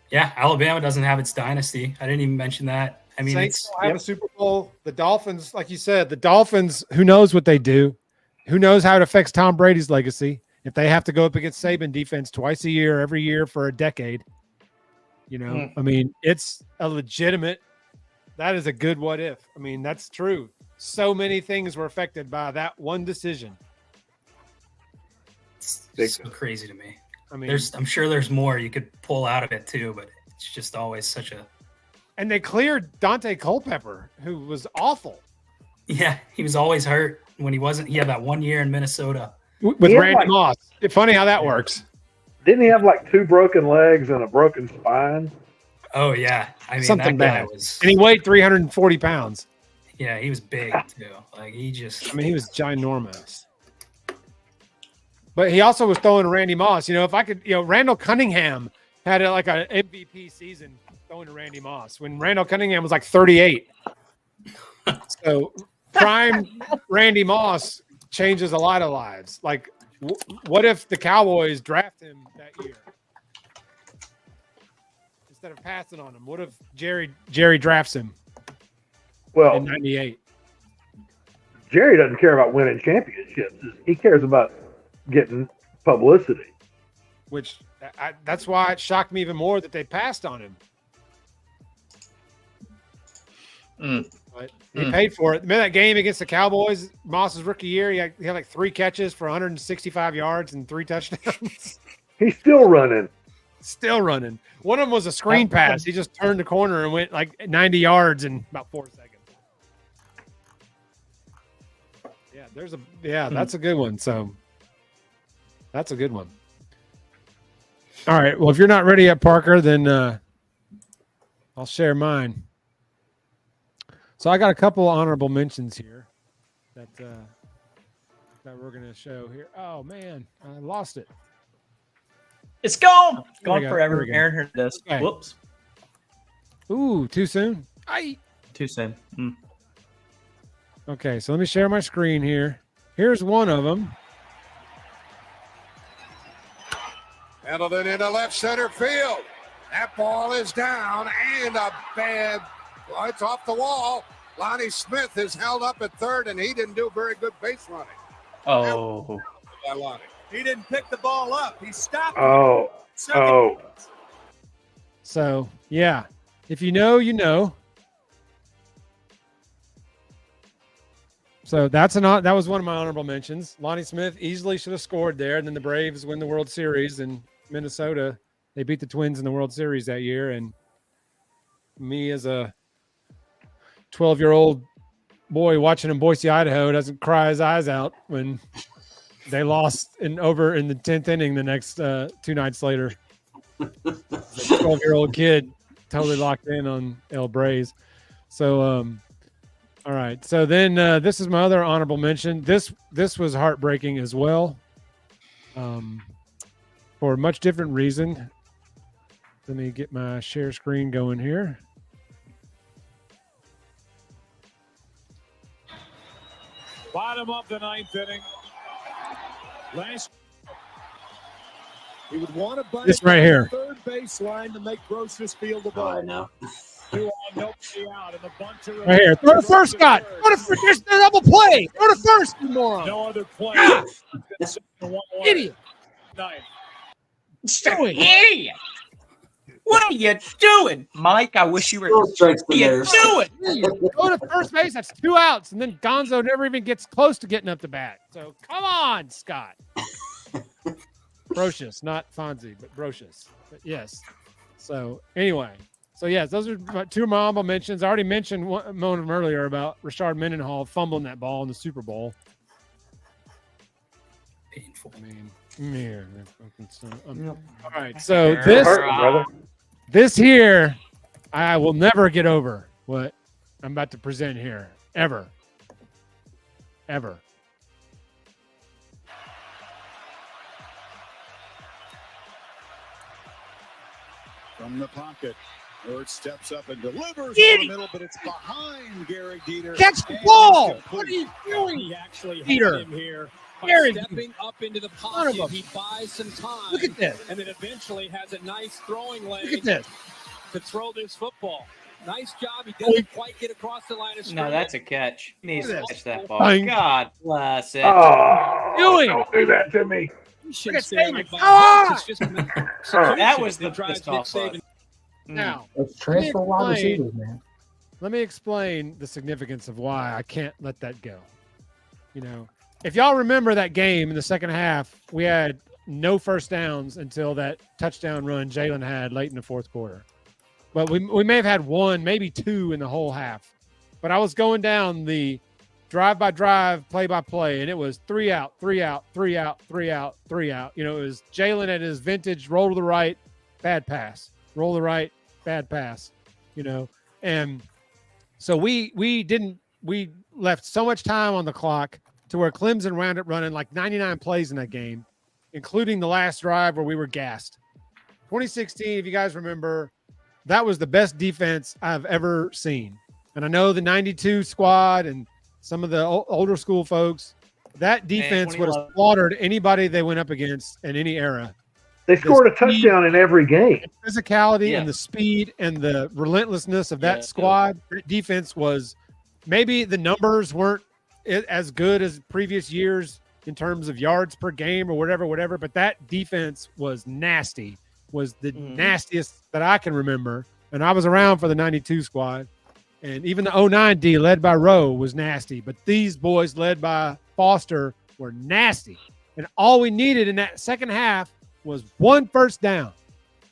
Yeah, Alabama doesn't have its dynasty. I didn't even mention that. I mean, Saints have a Super Bowl. The Dolphins, like you said, who knows what they do? Who knows how it affects Tom Brady's legacy if they have to go up against Saban defense twice a year, every year for a decade? I mean, it's a legitimate. That is a good what if. I mean, that's true. So many things were affected by that one decision. It's so crazy to me. I mean, I'm sure there's more you could pull out of it too, but it's just always such a. And they cleared Dante Culpepper, who was awful. Yeah, he was always hurt when he wasn't. He had that 1 year in Minnesota with Randy Moss. It's funny how that works. Didn't he have 2 broken legs and a broken spine? Oh yeah, I mean something that guy bad. was. And he weighed 340 pounds. Yeah, he was big too. He was ginormous. But he also was throwing to Randy Moss. If I could, Randall Cunningham had an MVP season throwing to Randy Moss when Randall Cunningham was 38. So prime Randy Moss changes a lot of lives. What if the Cowboys draft him that year instead of passing on him? What if Jerry drafts him? In 98. Jerry doesn't care about winning championships. He cares about getting publicity. Which that's why it shocked me even more that they passed on him. But he paid for it. Remember that game against the Cowboys, Moss's rookie year? He had 3 catches for 165 yards and 3 touchdowns. He's still running. One of them was a screen pass. He just turned the corner and went 90 yards in about 4 seconds. That's a good one. So that's a good one. All right. Well, if you're not ready yet, Parker, then I'll share mine. So I got a couple of honorable mentions here that we're going to show here. Oh man, I lost it. It's gone. It's gone forever. Aaron heard this. Okay. Whoops. Ooh, too soon. Too soon. Okay, so let me share my screen here. Here's one of them. Handled it into left center field. That ball is down and a bad. Well, it's off the wall. Lonnie Smith is held up at third, and he didn't do very good base running. Oh. By Lonnie. He didn't pick the ball up. He stopped. So, yeah. If you know, you know. So that was one of my honorable mentions. Lonnie Smith easily should have scored there, and then the Braves win the World Series in Minnesota. They beat the Twins in the World Series that year, and me as a 12-year-old boy watching in Boise, Idaho doesn't cry his eyes out when they lost in the 10th inning the next 2 nights later. A 12-year-old kid totally locked in on El Braze. So, all right. So then this is my other honorable mention. This was heartbreaking as well, for a much different reason. Let me get my share screen going here. Bottom of the 9th inning. He would want to bunt this right here. Third baseline to make Brocious field the ball. Oh, I know. 2 on, nobody out, and the bunter Right here. Throw to first, Scott. Throw to first. There's the double play. Throw to first, you moron. No other play. Idiot. Idiot. What are you doing, Mike? I wish you were. Still strikes What the are you nerves. doing? Go to first base. That's 2 outs. And then Gonzo never even gets close to getting up the bat. So come on, Scott. Brocious, not Fonzie, but Brocious. But yes. So anyway. So yes, those are my 2 of my honorable mentions. I already mentioned one moment earlier about Rashard Mendenhall fumbling that ball in the Super Bowl. Painful. I mean, all right. So this here, I will never get over what I'm about to present here. Ever. From the pocket. Hurts steps up and delivers in the middle, but it's behind Gary Dieter. Catch the ball! What are you doing? He actually had Dieter. him here by Gary, stepping up into the son of pocket. a- He buys some time. Look at this. And then eventually has a nice throwing Look at leg this. to throw this football. Nice job. He doesn't quite get across the line of scrimmage. No, that's a catch. He needs to Look at catch that ball. Fine. God bless it. Oh, Doing? don't do that to me. You should Look at say Saban. like by Ah! Hurts, it's just execution That was the that drives pissed Nick off of. Saban. Now, It's transfer wide explain- receivers, man. let me explain the significance of why I can't let that go. You know, if y'all remember that game in the second half, we had no first downs until that touchdown run Jalen had late in the fourth quarter. But we may have had 1, maybe 2 in the whole half. But I was going down the drive by drive, play by play, and it was 3 out, 3 out, 3 out, 3 out, 3 out. You know, it was Jalen at his vintage roll to the right, bad pass, roll to the right, bad pass. You know, and so we left so much time on the clock to where Clemson wound up running like 99 plays in that game, including the last drive where we were gassed. 2016, if you guys remember, that was the best defense I've ever seen. And I know the 92 squad and some of the older school folks, that defense would have 2011. slaughtered anybody they went up against in any era. They scored a touchdown in every game. The physicality Yeah. and the speed and the relentlessness of that Yeah. squad, that defense was, maybe the numbers weren't as good as previous years in terms of yards per game or whatever, but that defense was nasty, was the nastiest that I can remember. And I was around for the 92 squad. And even the 09 D led by Rowe was nasty, but these boys led by Foster were nasty. And all we needed in that second half was 1 first down.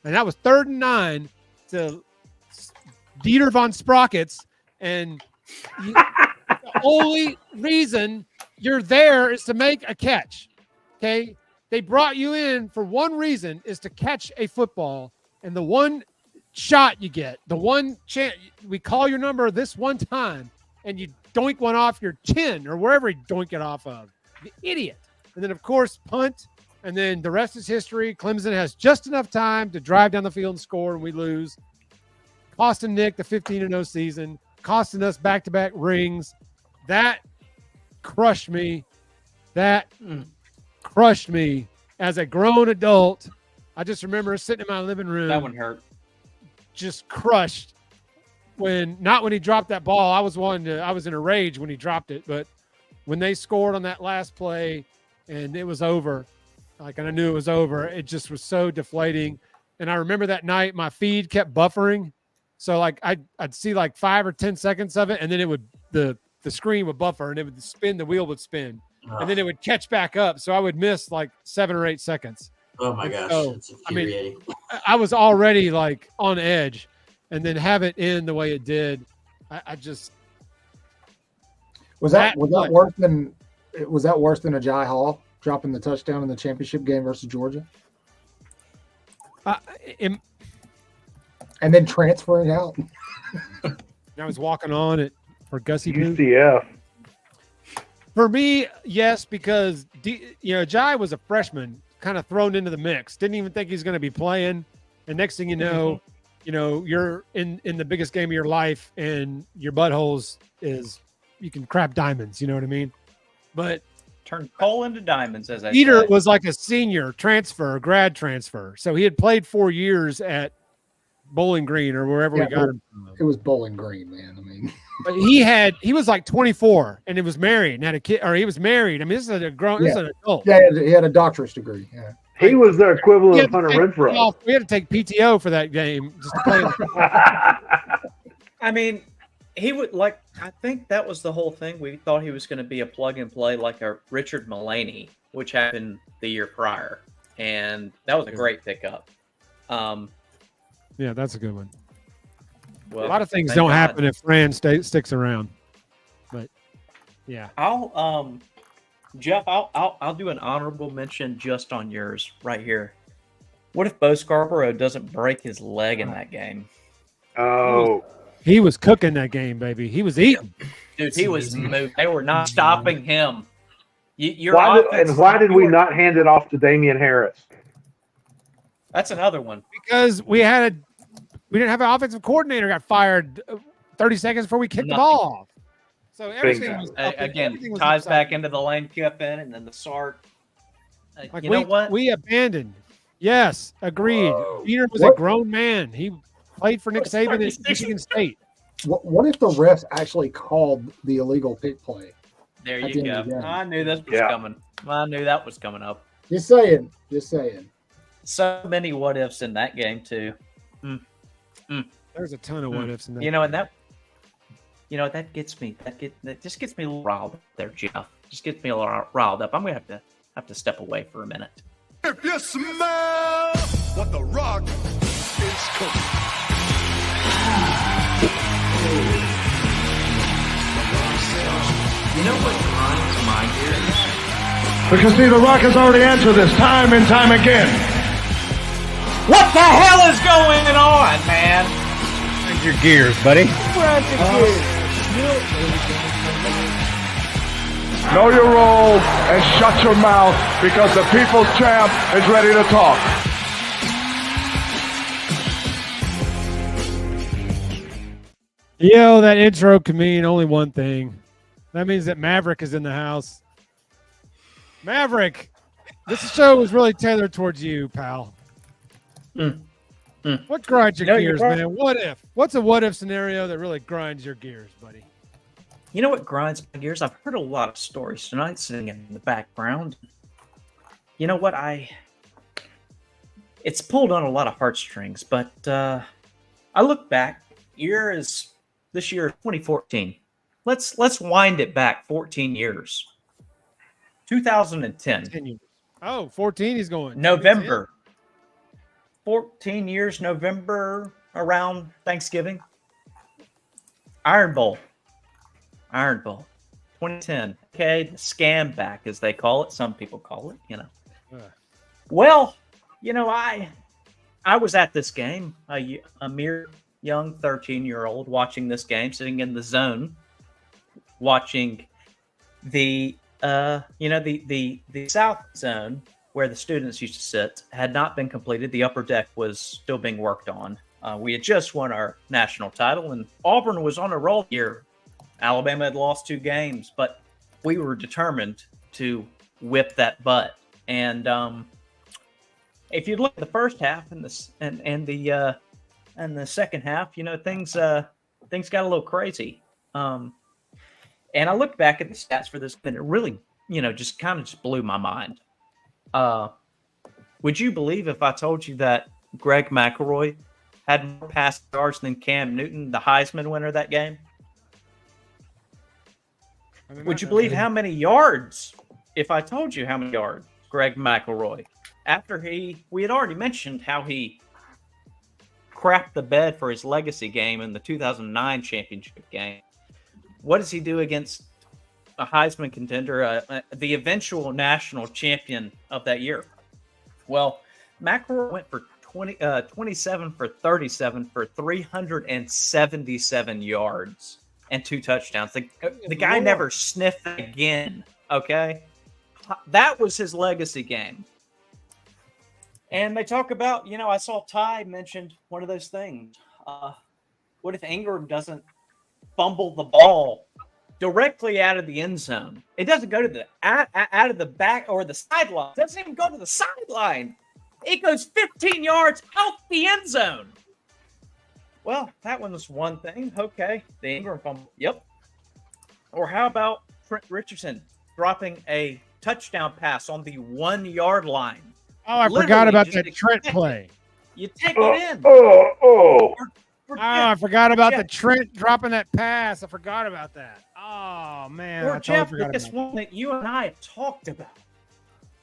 And that was 3rd and 9 to Dieter von Sprockets. And the only reason you're there is to make a catch. Okay. They brought you in for one reason, is to catch a football. And the one shot you get, the one chance, we call your number this one time and you doink one off your chin or wherever you doink it off of. The idiot. And then, of course, punt. And then the rest is history. Clemson has just enough time to drive down the field and score, and we lose. Costing Nick the 15-0 season, costing us back-to-back rings. That crushed me. That crushed me as a grown adult. I just remember sitting in my living room. That one hurt. Just crushed not when he dropped that ball. I was in a rage when he dropped it, but when they scored on that last play and it was over, and I knew it was over, it just was so deflating. And I remember that night my feed kept buffering. So I'd see 5 or 10 seconds of it, and then it would the screen would buffer and it would spin, the wheel would spin, and then it would catch back up. So I would miss 7 or 8 seconds. Oh my gosh, So, it's infuriating. I was already on edge, and then have it end the way it did. I just Was that worse than Agiye Hall dropping the touchdown in the championship game versus Georgia? And then transferring out. I was walking on it for Gussie Boo. UCF. For me, yes, because Agiye was a freshman, kind of thrown into the mix. Didn't even think he's going to be playing, and next thing you know, you're in the biggest game of your life, and your buttholes is you can crap diamonds. You know what I mean? But turn coal into diamonds, as I Peter say. was like a senior grad transfer, so he had played 4 years at Bowling Green or wherever we got him from. It was Bowling Green, man. I mean, but he was like 24 and he was married and had a kid, or he was married. I mean, this is a grown, this is an adult. Yeah, he had a doctorate degree. Yeah, he was their equivalent of Hunter Renfrow. We had to take PTO for that game just to play. I mean, he would like. I think that was the whole thing. We thought he was going to be a plug and play like a Richard Mullaney, which happened the year prior, and that was a great pickup. Yeah, that's a good one. Well, a lot of things don't happen if Fran sticks around, but yeah. Jeff, I'll do an honorable mention just on yours right here. What if Bo Scarborough doesn't break his leg in that game? Oh, he was cooking that game, baby. He was eating. Dude, he was moving. They were not stopping him. Why did we not hand it off to Damian Harris? That's another one. Because we didn't have an offensive coordinator got fired 30 seconds before we kicked the ball off. So everything was ties back into the lane kept in, and then the Sark. You know what? We abandoned. Yes, agreed. Peter was a grown man. He played for Nick Saban at Michigan State. What if the refs actually called the illegal pick play? There you go. I knew this was coming. I knew that was coming up. Just saying. So many what ifs in that game too. There's a ton of what ifs in that. That gets me. That just gets me a little riled up there, Jeff. Just gets me a little riled up. I'm gonna have to step away for a minute. If you smell what the Rock is cooking. You know what grinds my gears? Because see, the Rock has already answered this time and time again. What the hell is going on, man? Grind your gears, buddy. Know your role and shut your mouth because the people's champ is ready to talk. Yo, that intro can mean only one thing. That means that Maverick is in the house. Maverick, this show was really tailored towards you, pal. What grinds your gears, man? What if? What's a what if scenario that really grinds your gears, buddy? You know what grinds my gears? I've heard a lot of stories tonight sitting in the background. You know what? It's pulled on a lot of heartstrings, but I look back. This year, 2014. Let's wind it back 14 years. 2010. Oh, 14 he's going. November. 14 years, November, around Thanksgiving. Iron Bowl, 2010. Okay, the scam back, as they call it. Some people call it, Well, I was at this game, a mere young 13-year-old watching this game, sitting in the zone, watching the south zone where the students used to sit had not been completed. The upper deck was still being worked on. We had just won our national title, and Auburn was on a roll here. Alabama had lost 2 games, but we were determined to whip that butt. And if you look at the first half and the second half, things got a little crazy. And I looked back at the stats for this, and it really, just kind of blew my mind. Would you believe if I told you that Greg McElroy had more pass yards than Cam Newton, the Heisman winner that game? Would you believe how many yards, if I told you how many yards Greg McElroy, after we had already mentioned how he crapped the bed for his legacy game in the 2009 championship game. What does he do against a Heisman contender, the eventual national champion of that year. Well, McElroy went for 27 for 37 for 377 yards and 2 touchdowns. The guy never sniffed again, okay? That was his legacy game. And they talk about, I saw Ty mentioned one of those things. What if Ingram doesn't fumble the ball directly out of the end zone? It doesn't go to the out of the back or the sideline. It doesn't even go to the sideline. It goes 15 yards out the end zone. Well, that one was one thing. Okay, the Ingram fumble. Yep. Or how about Trent Richardson dropping a touchdown pass on the 1 yard line? Oh, I forgot about that Trent play. You take it in. I forgot about the Trent dropping that pass. I forgot about that. Oh, man. Or Jeff, this one that you and I have talked about.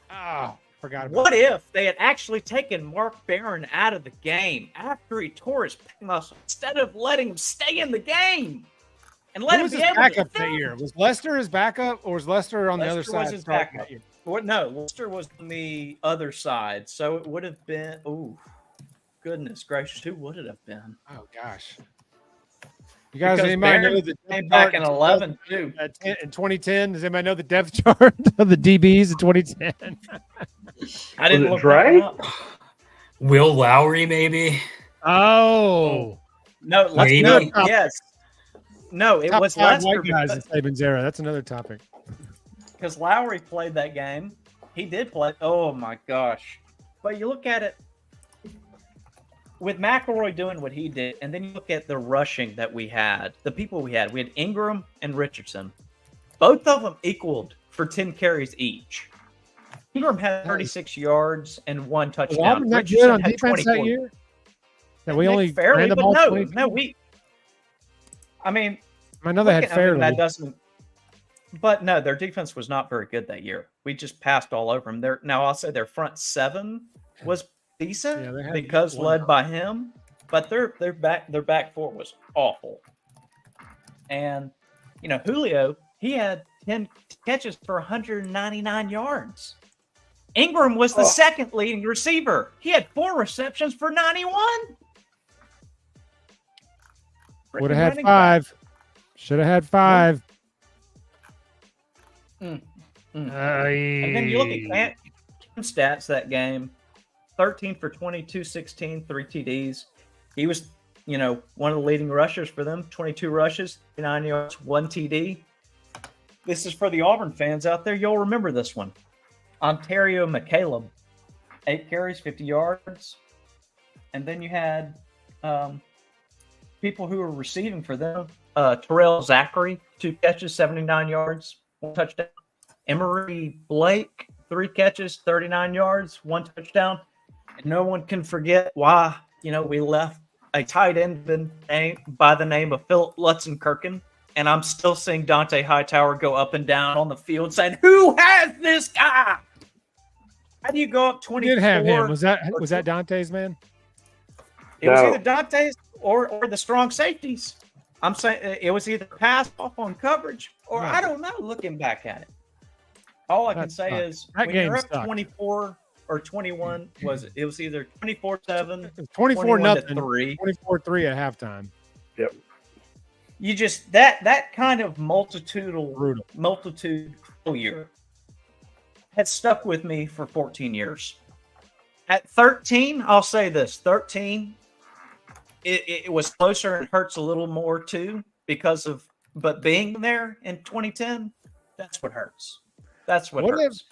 Oh, forgot about What if they had actually taken Mark Barron out of the game after he tore his pec muscle instead of letting him stay in the game? And let Who him was be his able backup to that year? Was Lester his backup, or was Lester on the other side? Was his backup. No, Lester was on the other side. So it would have been, goodness gracious, who would it have been? Oh, gosh. You guys, Because anybody know Barron the came back in 11, too. In 2010, does anybody know the depth chart of the DBs in 2010? I didn't look Dre? that up. Will Lowry, maybe? Oh. No, let's Maybe. go. Yes. No, it Top was 5 Lester white guys in Saban's era. That's another topic. because Lowry played that game. He did play. Oh, my gosh. But you look at it, with McElroy doing what he did, and then you look at the rushing that we had, the people we had. We had Ingram and Richardson. Both of them equaled for 10 carries each. Ingram had 36 yards and 1 Was touchdown. Auburn that Richardson good on had defense that 24. year? That we Nick only Fairley, ran the but ball no, 20? I mean, I know they had Fairley. that doesn't. But no, their defense was not very good that year. We just passed all over them. Now I'll say their front 7 was decent because led by him, but their back 4 was awful. And Julio, he had 10 catches for 199 yards. Ingram was the second leading receiver. He had 4 receptions for 91. Would have had 5. Should have had 5. And then you look at Cam's stats that game: 13 for 22, 16, 3 TDs. He was, one of the leading rushers for them. 22 rushes, 9 yards, 1 TD. This is for the Auburn fans out there. You'll remember this one. Ontario McCaleb, 8 carries, 50 yards. And then you had people who were receiving for them. Terrell Zachary, 2 catches, 79 yards, 1 touchdown. Emory Blake, 3 catches, 39 yards, 1 touchdown. And no one can forget why, we left a tight end by the name of Philip Lutzenkirchen. And I'm still seeing Dante Hightower go up and down on the field saying, "Who has this guy?" How do you go up 24? Did have him. Was that Dante's man? It was either Dante's or the strong safeties. I'm saying it was either pass off on coverage or I don't know. Looking back at it, all I can say is when you're up 24 or 21, it was either 24-7, 24-0, 3, 24-3 at halftime. Yep. You just that kind of multitude failure has stuck with me for 14 years. At 13, I'll say this: 13, it was closer and hurts a little more too but being there in 2010, that's what hurts. That's what hurts.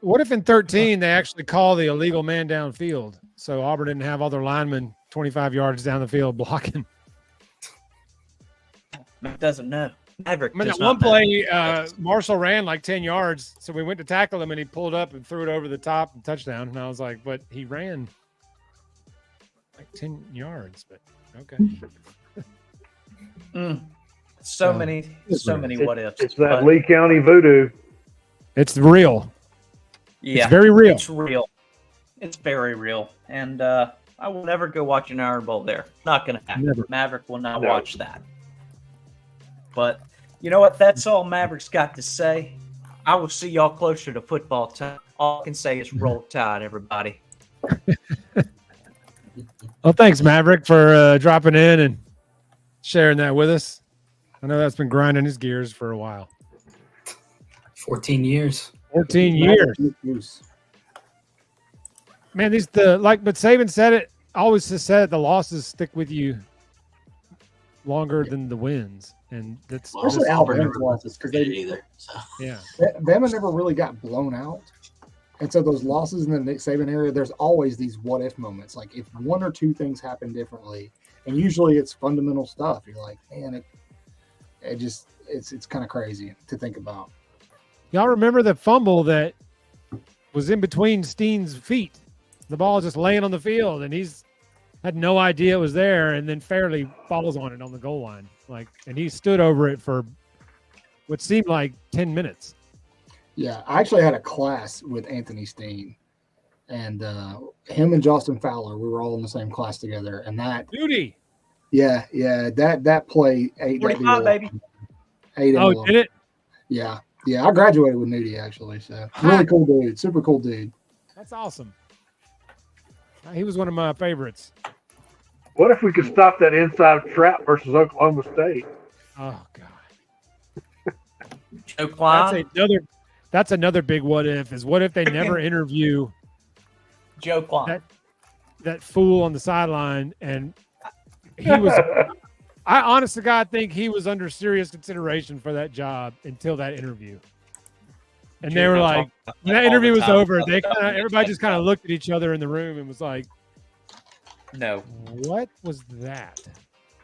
What if in 13 they actually call the illegal man downfield, so Auburn didn't have all their linemen 25 yards down the field blocking? Doesn't know. Maverick. That one play, Marshall ran like 10 yards, so we went to tackle him, and he pulled up and threw it over the top and touchdown. And I was like, but he ran like 10 yards. But okay. So many what ifs. It's that Lee County voodoo. It's real. Yeah, it's very real. It's real. It's very real. And I will never go watch an Iron Bowl there. Not going to happen. Never. Maverick will not watch that. But You know what? That's all Mavericks got to say. I will see y'all closer to football time. All I can say is roll tide, everybody. Well, thanks, Maverick, for dropping in and sharing that with us. I know that's been grinding his gears for a while. 14 years. 14 years. Man, but Saban said it, always has said it, the losses stick with you longer than the wins. And that's especially Alabama's losses because they either. So. Yeah. Bama never really got blown out. And so those losses in the Nick Saban area, there's always these what if moments. Like if one or two things happen differently, and usually it's fundamental stuff. You're like, man, it's kind of crazy to think about. Y'all remember the fumble that was in between Steen's feet? The ball just laying on the field, and he's had no idea it was there, and then Fairley falls on it on the goal line. And he stood over it for what seemed like 10 minutes. Yeah, I actually had a class with Anthony Steen, and him and Justin Fowler, we were all in the same class together. And that Duty. Yeah, that play 45, baby. Did it? Yeah, I graduated with Nudie actually. So really cool dude, super cool dude. That's awesome. He was one of my favorites. What if we could stop that inside trap versus Oklahoma State? Oh God. Joe Klein. That's another big what if. Is what if they never interview Joe Klein, that fool on the sideline, and he was. I honest to God think he was under serious consideration for that job until that interview. And they were like, when that interview was over, everybody just kind of looked at each other in the room and was like, "No, what was that?"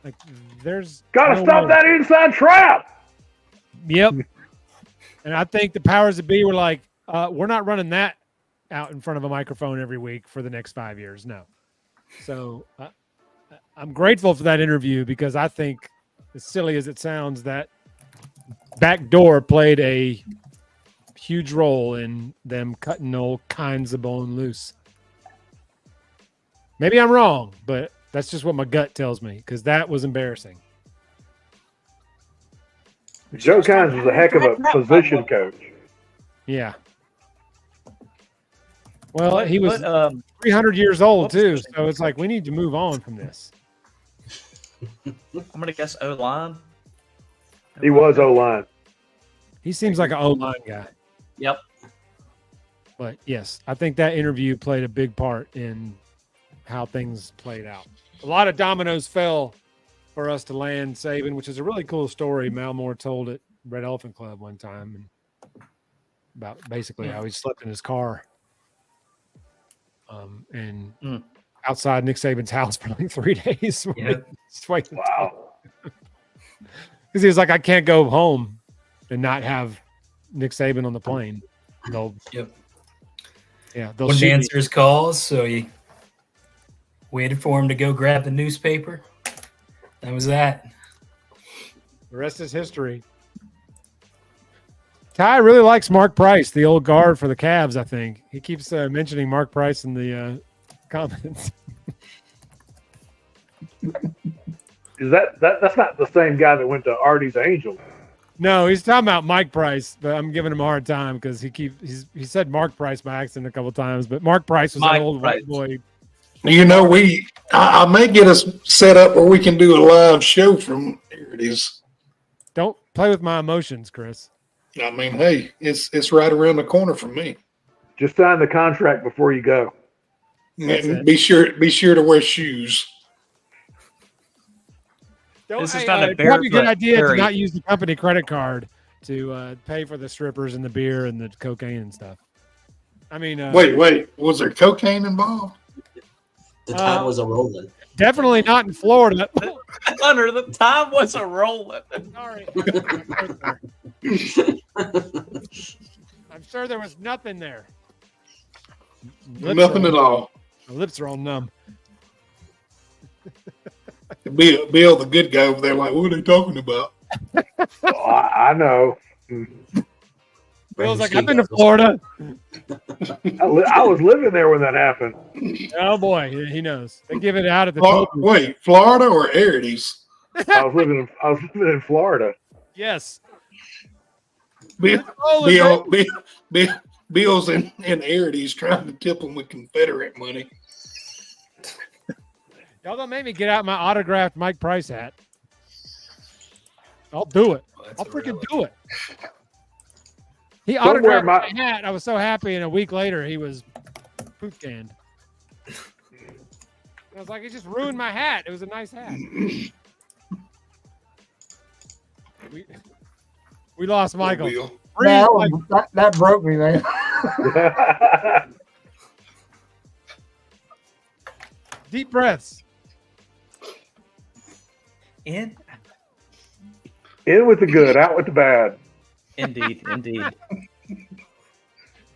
Like, there's gotta stop that inside trap. Yep. And I think the powers that be were like, we're not running that out in front of a microphone every week for the next 5 years. No. So I'm grateful for that interview because I think, as silly as it sounds, that back door played a huge role in them cutting all kinds of bone loose. Maybe I'm wrong, but that's just what my gut tells me because that was embarrassing. Joe Kynes was a heck of a position coach. Yeah. Well, he was 300 years old too, so it's like we need to move on from this. I'm gonna guess O-line. He was O-line. He seems like an O-line guy. Yep. But yes, I think that interview played a big part in how things played out. A lot of dominoes fell for us to land Saban, which is a really cool story. Mal Moore told at Red Elephant Club one time and about basically how he slept in his car and outside Nick Saban's house for like 3 days. Yeah. Wow. Because he was like, I can't go home and not have Nick Saban on the plane. They'll Wouldn't answer his calls, so he waited for him to go grab the newspaper. That was that. The rest is history. Ty really likes Mark Price, the old guard for the Cavs, I think. He keeps mentioning Mark Price in the comments. Is that's not the same guy that went to Artie's Angels? No, he's talking about Mike Price, but I'm giving him a hard time because he said Mark Price by accident a couple times, but Mark Price was an old white boy. You know, I may get us set up where we can do a live show from here. It is. Don't play with my emotions, Chris. I mean, hey, it's right around the corner from me. Just sign the contract before you go. And be sure to wear shoes. This is not a probably a good barefoot idea Harry. to not use the company credit card to pay for the strippers and the beer and the cocaine and stuff. I mean, wait, was there cocaine involved? The tide was a rolling. Definitely not in Florida. Hunter, the time was a rolling. Sorry. I'm sure there was nothing there. Nothing at all. My lips are all numb. Bill, the good guy over there, like, what are they talking about? I know. Bill's like, I've been to Florida. I was living there when that happened. Oh boy, he knows. They give it out at the Wait, Florida or Arides? I was living in Florida. Yes. Bill's in Arities trying to tip him with Confederate money. Y'all don't make me get out my autographed Mike Price hat. I'll do it. I'll freaking do it. He Don't wear autographed my hat. I was so happy, and a week later, he was poop canned. I was like, he just ruined my hat. It was a nice hat. We lost Michael. That broke me, man. Deep breaths. In with the good, out with the bad. Indeed.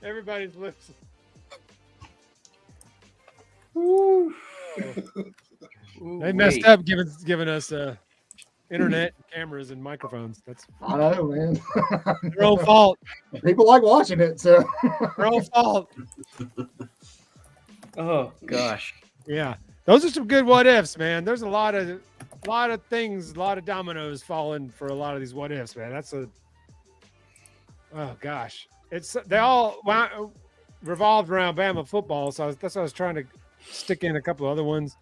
Everybody's lips. They messed up giving us internet, cameras, and microphones. That's I know, man. their own fault. People like watching it, so Their own fault. Oh gosh. Yeah, those are some good what ifs, man. There's a lot of things, a lot of dominoes falling for a lot of these what ifs, man. Oh gosh, they all revolved around Bama football, so that's why I was trying to stick in a couple other ones.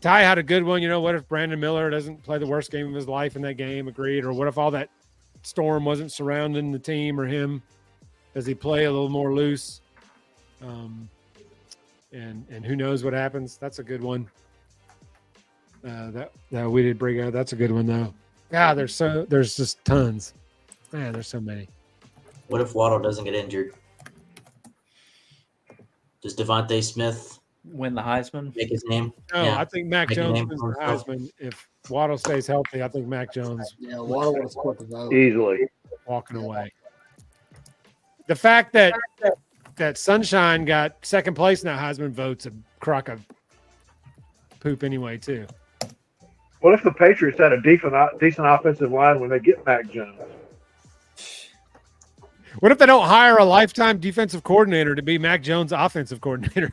Ty had a good one. What if Brandon Miller doesn't play the worst game of his life in that game? Agreed. Or what if all that storm wasn't surrounding the team or him? Does he play a little more loose? And who knows what happens? That's a good one. That we did bring out. That's a good one though. God, there's just tons. Man, there's so many. What if Waddle doesn't get injured? Does Devontae Smith win the Heisman? Make his name? No, Yeah. I think Mac Jones wins the Heisman. If Waddle stays healthy, I think Mac Jones. Yeah, Waddle would have split the vote easily. Walking away. The fact that Sunshine got second place in that Heisman vote's a crock of poop anyway, too. What if the Patriots had a decent offensive line when they get Mac Jones? What if they don't hire a lifetime defensive coordinator to be Mac Jones' offensive coordinator?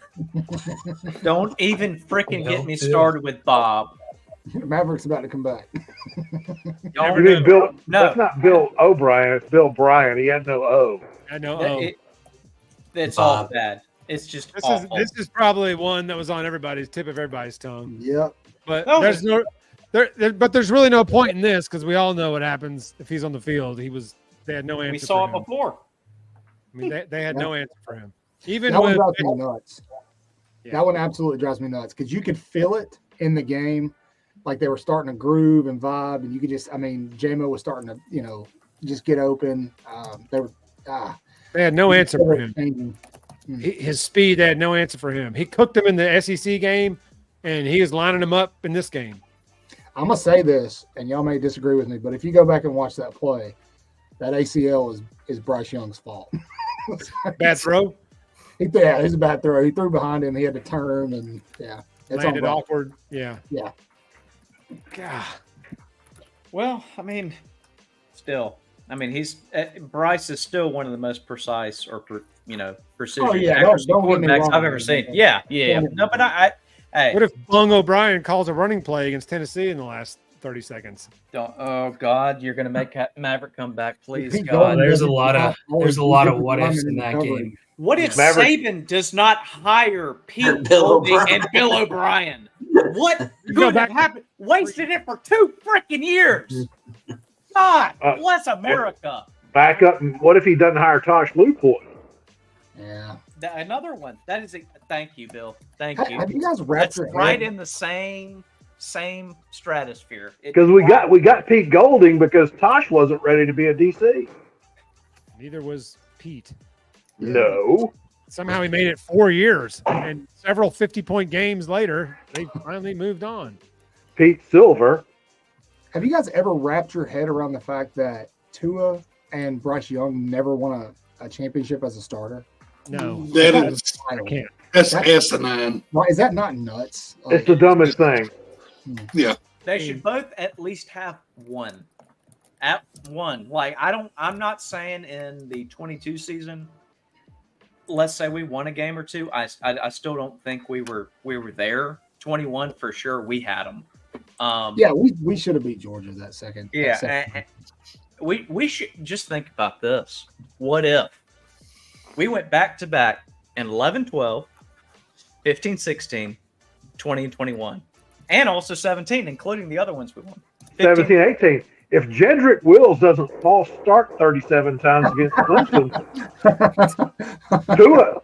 Don't even freaking get me started with Bob. Maverick's about to come back. You mean Bill? No. That's not Bill O'Brien. It's Bill Bryan. He had no O. I know. It's all bad. It's just awful. This is probably one that was on everybody's tip of everybody's tongue. Yep. But there's really no point in this because we all know what happens if he's on the field. They had no answer. We saw it for him. before. I mean, they had no answer for him. Even that one when drives me nuts. Yeah. That one absolutely drives me nuts because you could feel it in the game, like they were starting to groove and vibe, and you could J-Mo was starting to, just get open. They had no answer for him. His speed, they had no answer for him. He cooked them in the SEC game, and he is lining them up in this game. I'm gonna say this, and y'all may disagree with me, but if you go back and watch that play, that ACL is Bryce Young's fault. Bad throw? It was a bad throw. He threw behind him. He had to turn, and it's landed awkward. Yeah. Yeah. God. Well, Bryce is still one of the most precise or precision accuracy quarterbacks I've ever seen. Yeah. No, but hey. What if Bung O'Brien calls a running play against Tennessee in the last 30 seconds? Oh God, you're going to make Maverick come back, please, God. There's a lot of what ifs in that game. What if Saban does not hire Pete Golding and Bill O'Brien? What could have happened? Wasted it for 2 freaking years. God bless America. Back up. What if he doesn't hire Tosh Lupoy? Yeah. Another one. That is thank you, Bill. Thank you. Have you guys wrapped your right head? in the same stratosphere. Because we got Pete Golding because Tosh wasn't ready to be a DC. Neither was Pete. No. Somehow he made it 4 years, and several 50-point games later, they finally moved on. Pete Silver. Have you guys ever wrapped your head around the fact that Tua and Bryce Young never won a championship as a starter? No. That's asinine. Why is that not nuts? It's the dumbest thing. Yeah. They should both at least have one. At one. I'm not saying in the 22 season, let's say we won a game or two. I still don't think we were there. 21 for sure we had them. We should have beat Georgia that second. Yeah. we should just think about this. What if we went back to back in 11-12, 15-16, 20 and 21, and also 17, including the other ones we won. 17, 18. If Jedrick Wills doesn't false start 37 times against Clemson,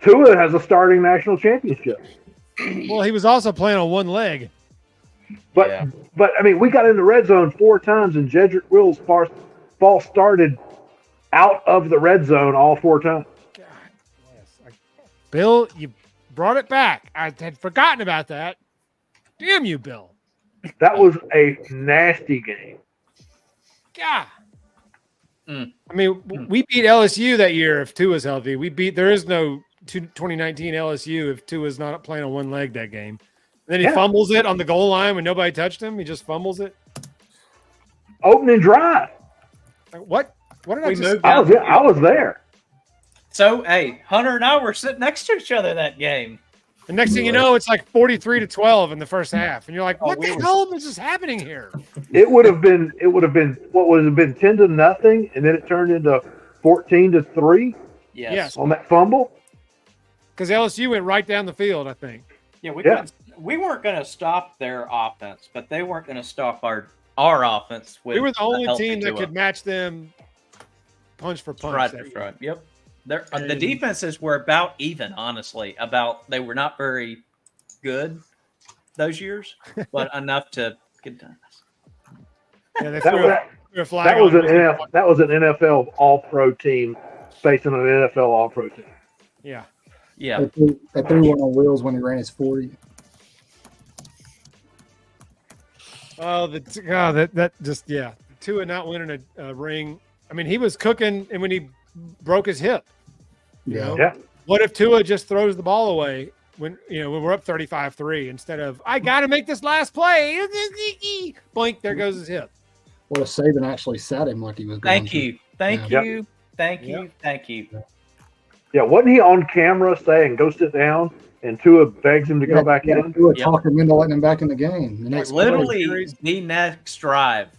Tua has a starting national championship. Well, he was also playing on one leg. But I mean, we got in the red zone 4 times, and Jedrick Wills false started out of the red zone all 4 times. God, yes. Bill, you brought it back. I had forgotten about that. Damn you, Bill. That was a nasty game. God. I mean, we beat LSU that year if Tua's healthy. There is no 2019 LSU if Tua's not playing on one leg that game. And then he fumbles it on the goal line when nobody touched him. He just fumbles it. Opening drive. What did I just? I was there. So, hey, Hunter and I were sitting next to each other that game. The next thing you know, it's like 43-12 in the first half, and you're like, "What the hell is just happening here?" It would have been 10-0, and then it turned into 14-3. Yes. On that fumble. Because LSU went right down the field, I think. Yeah, we weren't going to stop their offense, but they weren't going to stop our offense. We were the only team that could match them punch for punch. Right in front. Yep. The defenses were about even, honestly. They were not very good those years, but enough to get done. Yeah, that was an NFL All-Pro team facing an NFL All-Pro team. Yeah. Yeah. They threw one on wheels when he ran his 40. Oh, that just Tua not winning a ring. I mean, he was cooking, and when he broke his hip, you know? Yeah. What if Tua just throws the ball away when we're up 35-3 instead of I got to make this last play? Boink, there goes his hip. What if Saban actually sat him like he was going Thank you. Thank you. Yeah, wasn't he on camera saying go sit down, and Tua begs him to go back in? Tua talked him into letting him back in the game. Literally the next drive.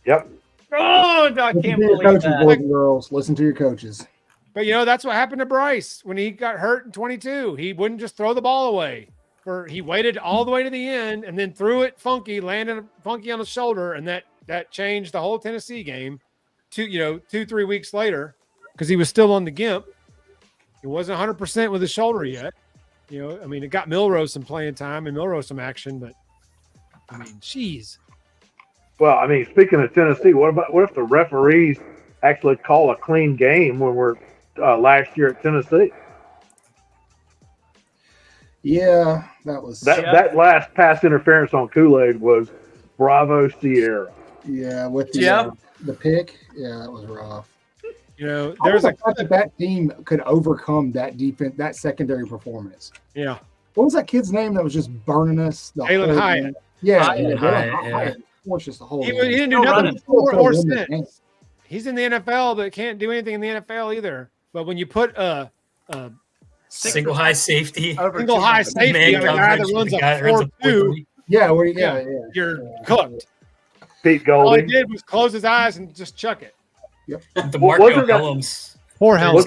Yep. Oh, I can't believe coaches, that. boys and girls, listen to your coaches. But that's what happened to Bryce when he got hurt in 22. He wouldn't just throw the ball away. He waited all the way to the end and then threw it funky, landed funky on his shoulder, and that changed the whole Tennessee game. 2-3 weeks later, because he was still on the gimp. He wasn't 100% with his shoulder yet. I mean, it got Milrose some playing time and Milrose some action, but I mean, jeez. Well, I mean, speaking of Tennessee, what if the referees actually call a clean game when we're last year at Tennessee? Yeah, that was that last pass interference on Kool-Aid was Bravo Sierra. Yeah, with the pick. Yeah, that was rough. There's that team could overcome that defense, that secondary performance. Yeah. What was that kid's name that was just burning us? Jalen Hyatt. Yeah. Just the whole he didn't do nothing before or since. He's in the NFL, but can't do anything in the NFL either. But when you put a single high safety on a guy that runs a 4.2, you're cooked. Pete All he Golding. did was close his eyes and just chuck it. Yep. DeMarco Hellams. Poor Hellams.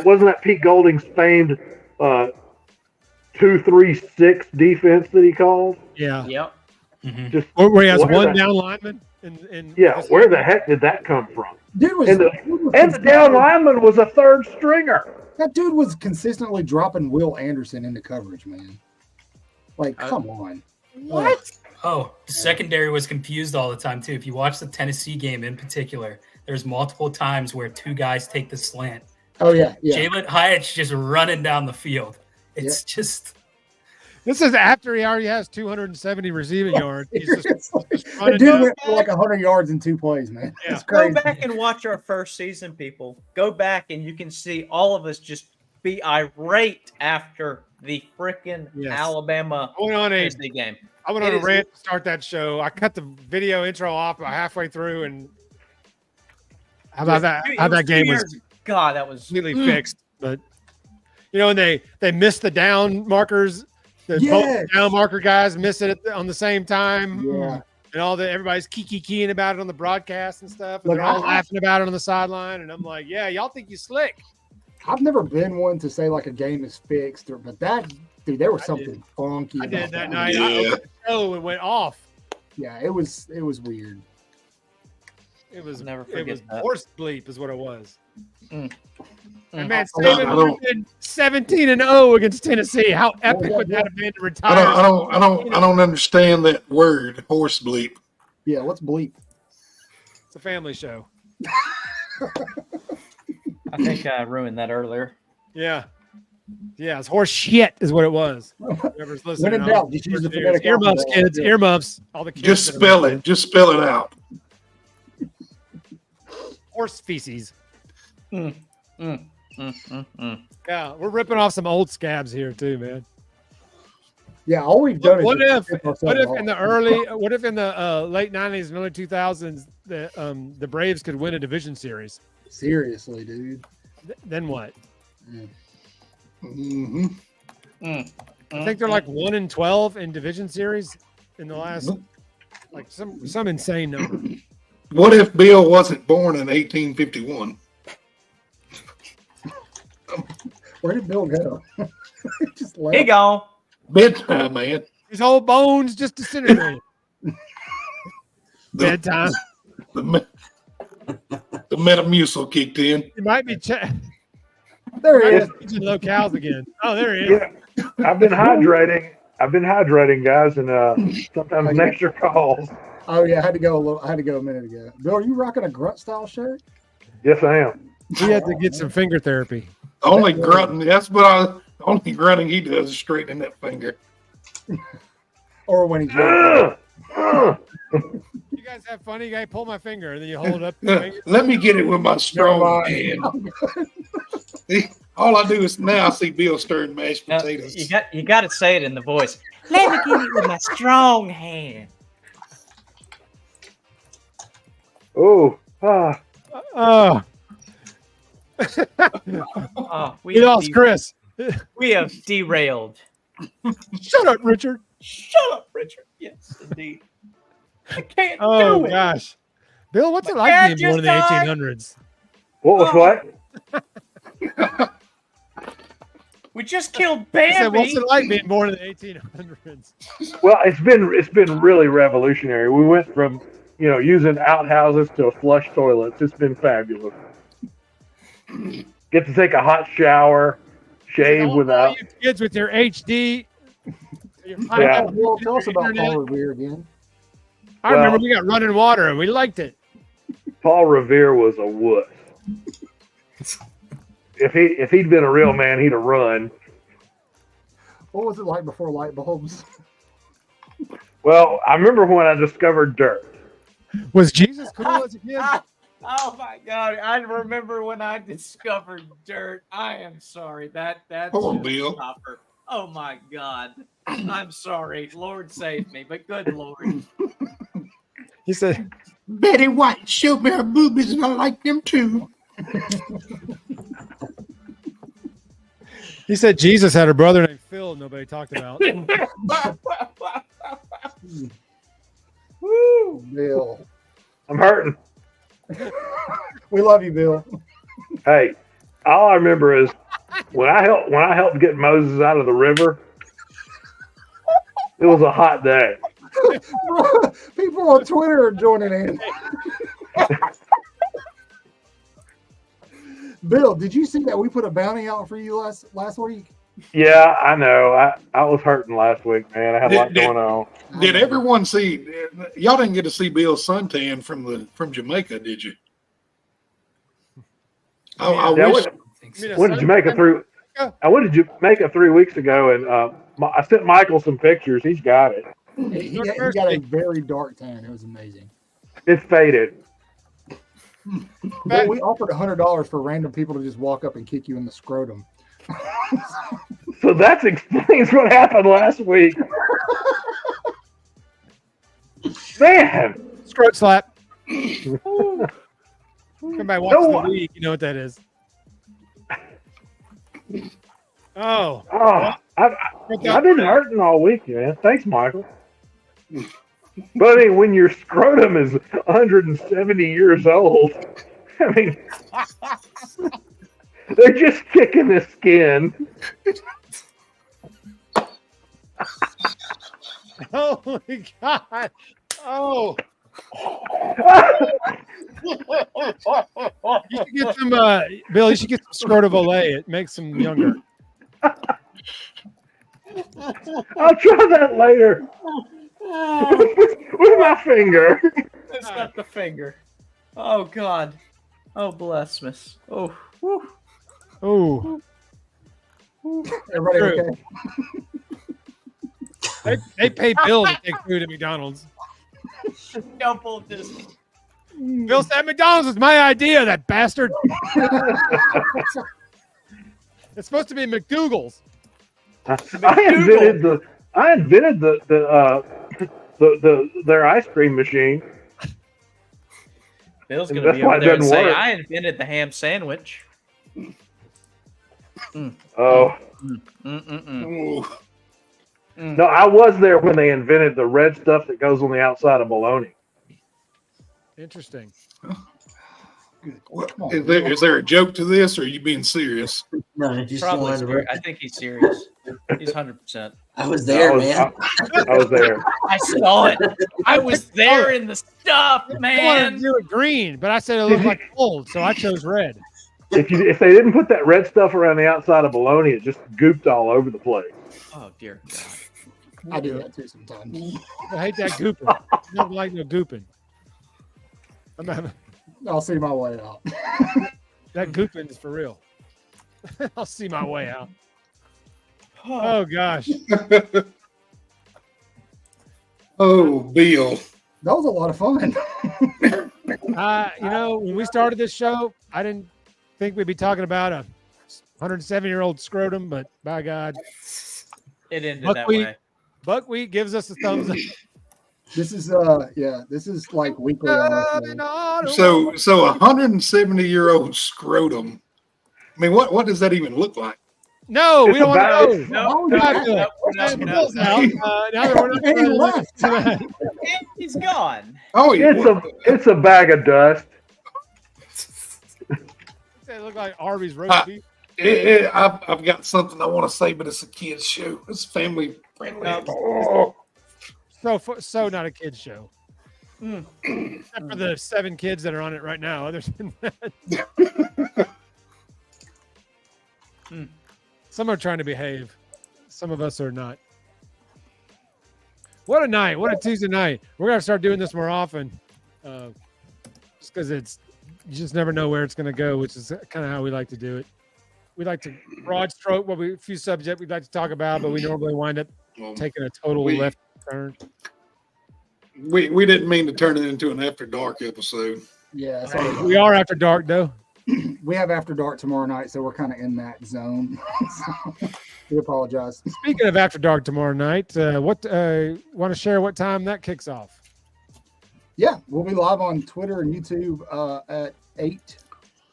Wasn't that Pete Golding's famed 2-3-6 defense that he called? Yeah. Yep. Mm-hmm. Just where he has one down lineman. Where the heck did that come from? Dude was, and the down lineman was a third stringer. That dude was consistently dropping Will Anderson into coverage, man. Like, come on. What? Oh, the secondary was confused all the time, too. If you watch the Tennessee game in particular, there's multiple times where 2 guys take the slant. Oh, yeah. Jalen Hyatt's just running down the field. It's just... This is after he already has 270 receiving yards. He's just the dude went for like 100 yards in 2 plays, man. Yeah. It's crazy. Go back and watch our first season, people. Go back and you can see all of us just be irate after the freaking Alabama Tennessee game. I went on a rant to start that show. I cut the video intro off about halfway through, and how about that? How that game was? God, that was completely fixed. But and they missed the down markers. The both down marker guys missed it on the same time. Yeah. and everybody's keying about it on the broadcast and stuff, and they're all laughing about it on the sideline. And I'm like, yeah, y'all think you slick. I've never been one to say like a game is fixed, but there was something funky. I did that night. Yeah. I opened the show and went off. Yeah, it was weird. It was Never it forget was that. horse bleep is what it was. Mm. And man, I Saban don't- would have been 17-0 against Tennessee. How epic would that have been to retire? I don't understand that word, horse bleep. Yeah, what's bleep? It's a family show. I think I ruined that earlier. Yeah. Yeah, it's horse shit is what it was. Whoever's listening. When in doubt, just use the phonetic Earmuffs, alphabet. kids. Earmuffs. All the kids. Just that are spell listening. it. Just spell it out. Horse feces. Mm. Yeah, we're ripping off some old scabs here too, man. Yeah, all we've done What is if just rip ourselves off. in the late 90s and early 2000s the Braves could win a division series? Seriously, dude. Then what? Mm-hmm. I think they're like 1-12 in division series in the last like some insane number. What if Bill wasn't born in 1851? Where did Bill go? Just left. He gone. Bedtime, man. His whole bones just disintegrated. Bedtime. The Metamucil kicked in. He might be There he is. changing locales again. Oh, there he is. Yeah, I've been hydrating, guys, and sometimes an extra calls. Oh yeah, I had to go a minute ago. Bill, are you rocking a grunt style shirt? Yes, I am. He had to get some finger therapy. Only grunting. That's only grunting he does is straightening that finger. Or when he's Ugh. You guys have fun. You guys pull my finger and then you hold up the finger. Let me get it with my strong hand. All I do is now I see Bill stirring mashed Now, potatoes. you got to say it in the voice. Let me get it with my strong hand. Oh, Oh, Oh, we we have lost Chris. We have derailed. Shut up, Richard. Shut up, Richard. Yes, indeed. I can't Oh do it. gosh, Bill, what's it My like dad being born in the just died. 1800s? what was what? We just killed I said, what's Bambi. it like being born in the 1800s? Well, it's been really revolutionary. We went from using outhouses to flush toilets. It's been fabulous. Get to take a hot shower, shave all without. you kids with your HD. Your Yeah. Well, tell us about internet. Paul Revere again. I remember Well- we got running water and we liked it. Paul Revere was a wuss. If he'd been a real man, he'd have run. What was it like before light bulbs? Well, I remember when I discovered dirt. Was Jesus cool as a kid? Oh my God! I remember when I discovered dirt. I am sorry. That's Poor just Bill. proper. Oh my God! I'm sorry. Lord save me, but good Lord. He said, Betty White showed me her boobies and I like them too. he said Jesus had a brother named Phil nobody talked about. Woo! Bill. I'm hurting. We love you, Bill. Hey, all I remember is when I helped get Moses out of the river. It was a hot day. People on Twitter are joining in. Bill, did you see that we put a bounty out for you last week? Yeah, I know. I was hurting last week, man. I had a lot going on. Did everyone see? Y'all didn't get to see Bill's suntan from Jamaica, did you? I Yeah, wish. I went to Jamaica I went to Jamaica 3 weeks ago, and I sent Michael some pictures. He's got it. He got a very dark tan. It was amazing. It's faded. But we offered $100 for random people to just walk up and kick you in the scrotum. So that explains what happened last week. Man. Scrot slap. Everybody watches the league. You know what that is. Oh. I've been hurting all week, man. Thanks, Michael. But I mean, when your scrotum is 170 years old, I mean, they're just kicking the skin. Holy God! Oh. You should get some, Bill. You should get some scrotum Olay. It makes them younger. I'll try that later. With my finger. It's not the finger. Oh God. Oh bless us. Oh. Whew. Oh. Everybody okay? They pay Bill to take food at McDonald's. Double this. Bill said McDonald's was my idea, that bastard. It's supposed to be McDougal's. I invented their ice cream machine. Bill's gonna be over there and say, "I invented the ham sandwich." Oh. No, I was there when they invented the red stuff that goes on the outside of bologna. Interesting. Is there a joke to this, or are you being serious? No, just Probably. I think he's serious. He's 100%. I was there, man. I was there. I saw it. I was there in the stuff, I wanted man. to do it green, but I said it looked like gold, so I chose red. If they didn't put that red stuff around the outside of bologna, it just gooped all over the place. Oh dear God. I do that too sometimes. I hate that gooping. I don't like no gooping. I'll see my way out. That gooping is for real. I'll see my way out. Oh gosh. Oh, Bill. That was a lot of fun. When we started this show, I didn't think we'd be talking about a 107-year-old scrotum, but by God, it ended that way. Buckwheat gives us a thumbs up. This is this is like weekly. So 170-year-old scrotum. I mean, what does that even look like? No, we don't want to know. No. He's gone. Oh, it's a bag of dust. They look like Arby's roast beef. I've got something I want to say, but it's a kid's show. It's family friendly. So not a kid's show. Except for the 7 kids that are on it right now. Other than that. Some are trying to behave. Some of us are not. What a night. What a Tuesday night. We're going to start doing this more often. Just because you just never know where it's going to go, which is kind of how we like to do it. We like to broad stroke a few subjects we'd like to talk about, but we normally wind up taking a total left turn. We didn't mean to turn it into an After Dark episode. Yeah. So we are After Dark, though. We have After Dark tomorrow night, so we're kind of in that zone. So we apologize. Speaking of After Dark tomorrow night, want to share what time that kicks off? Yeah, we'll be live on Twitter and YouTube at 8.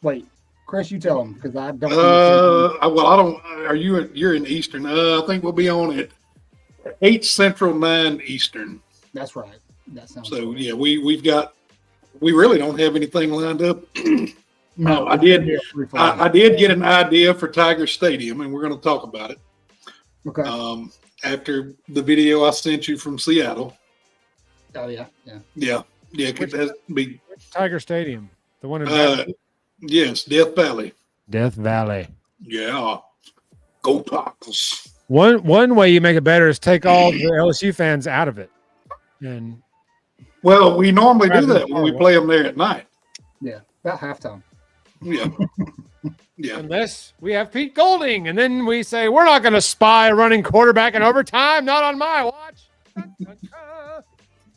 Wait, Chris, you tell them because I don't. Well, I don't. You're in Eastern? I think we'll be on at 8 Central, 9 Eastern. That's right. That sounds. So yeah, we really don't have anything lined up. No, I did get an idea for Tiger Stadium, and we're going to talk about it. Okay. After the video I sent you from Seattle. Oh yeah. Could that be Tiger Stadium? The one in yes, Death Valley. Death Valley. Yeah. Go Tigers. One way you make it better is take all the LSU fans out of it. And well, we normally do that when we play them there at night. Yeah, about halftime. Yeah. Yeah. Unless we have Pete Golding, and then we say we're not going to spy a running quarterback in overtime. Not on my watch.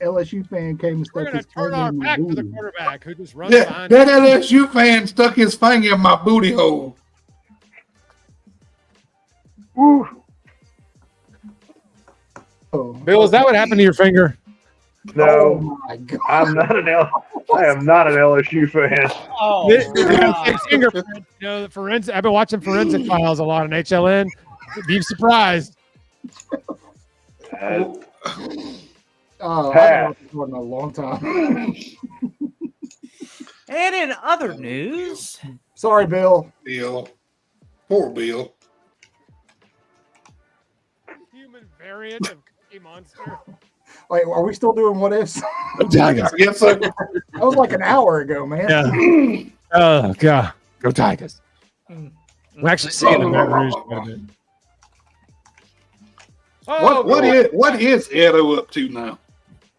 LSU fan came and We're stuck going to his turn finger our in my back to the booty. quarterback who just runs That behind. LSU fan stuck his finger in my booty hole. Woo. Oh. Bill, is that what happened to your finger? No, Oh my God. I am not an LSU fan. Oh, Fingerprint. The forensic. I've been watching Forensic Files a lot on HLN. Be surprised. Oh, Pass. I've been watching a long time. And in other news, Sorry, Bill. Bill. Poor Bill. Human variant of Cookie Monster. Wait, are we still doing what ifs? Tigers. Yes, sir. That was like an hour ago, man. Yeah. Oh God, go Tigers! We're actually seeing them. What is Edo up to now?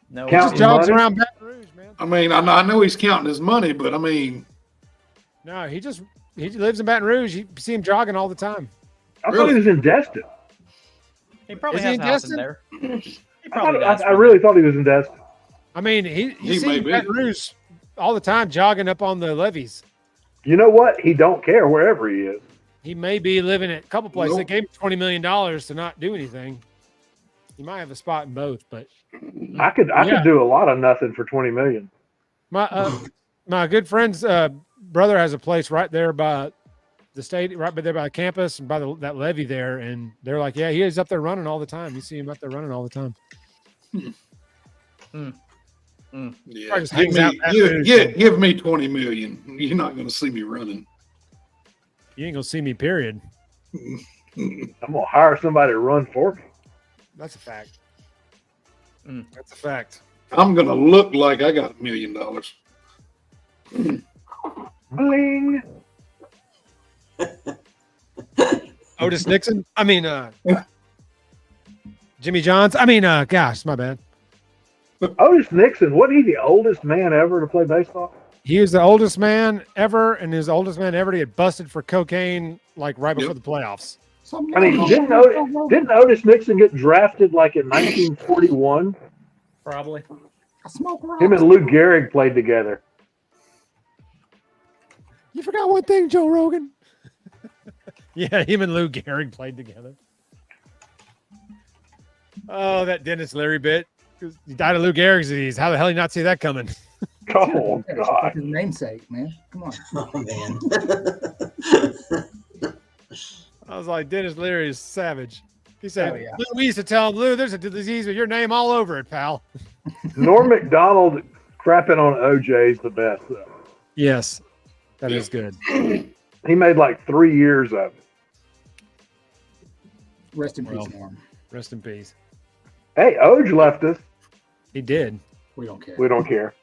no, He just Counting jogs money? around Baton Rouge, man. I mean, I know he's counting his money, but I mean, No, he lives in Baton Rouge. You see him jogging all the time. I thought he was in Destin. he probably Is he has in a house Destin? in there. He I, probably thought, does. I really thought he was in Destin. I mean, you He see may him in be. Baton Rouge all the time, jogging up on the levees. You know what? He don't care wherever he is. He may be living at a couple places. They Nope. gave him $20 million to not do anything. He might have a spot in both, but I could do a lot of nothing for $20 million. my good friend's brother has a place right there by the state, right there by the campus and by that levee there, and they're like, yeah, he is up there running all the time. You see him up there running all the time. yeah. Probably just hangs out in Baton Rouge. Give me 20 million. You're not going to see me running. You ain't gonna see me. Period. I'm gonna hire somebody to run for me. That's a fact. That's a fact. I'm going to look like I got $1 million. Bling. Otis Nixon. I mean, Jimmy Johns. I mean, gosh, my bad. Otis Nixon, wasn't he the oldest man ever to play baseball? He was the oldest man ever, and his oldest man ever to get busted for cocaine like right before the playoffs. I mean, didn't Otis Nixon get drafted like in 1941? Probably. I smoke rocks. Him and Lou Gehrig played together. You forgot one thing, Joe Rogan. Yeah, him and Lou Gehrig played together. Oh, that Dennis Leary bit. He died of Lou Gehrig's disease. How the hell did you not see that coming? Oh, God. His namesake, man. Come on. Oh, man. I was like, Dennis Leary is savage. He said, Oh, yeah. Lou, we used to tell him, Lou, there's a disease with your name all over it, pal. Norm Macdonald crapping on OJ is the best, though. Yes, that is good. He made like 3 years of it. Rest in peace, Well. Norm. Rest in peace. Hey, Oj left us. He did. We don't care. We don't care.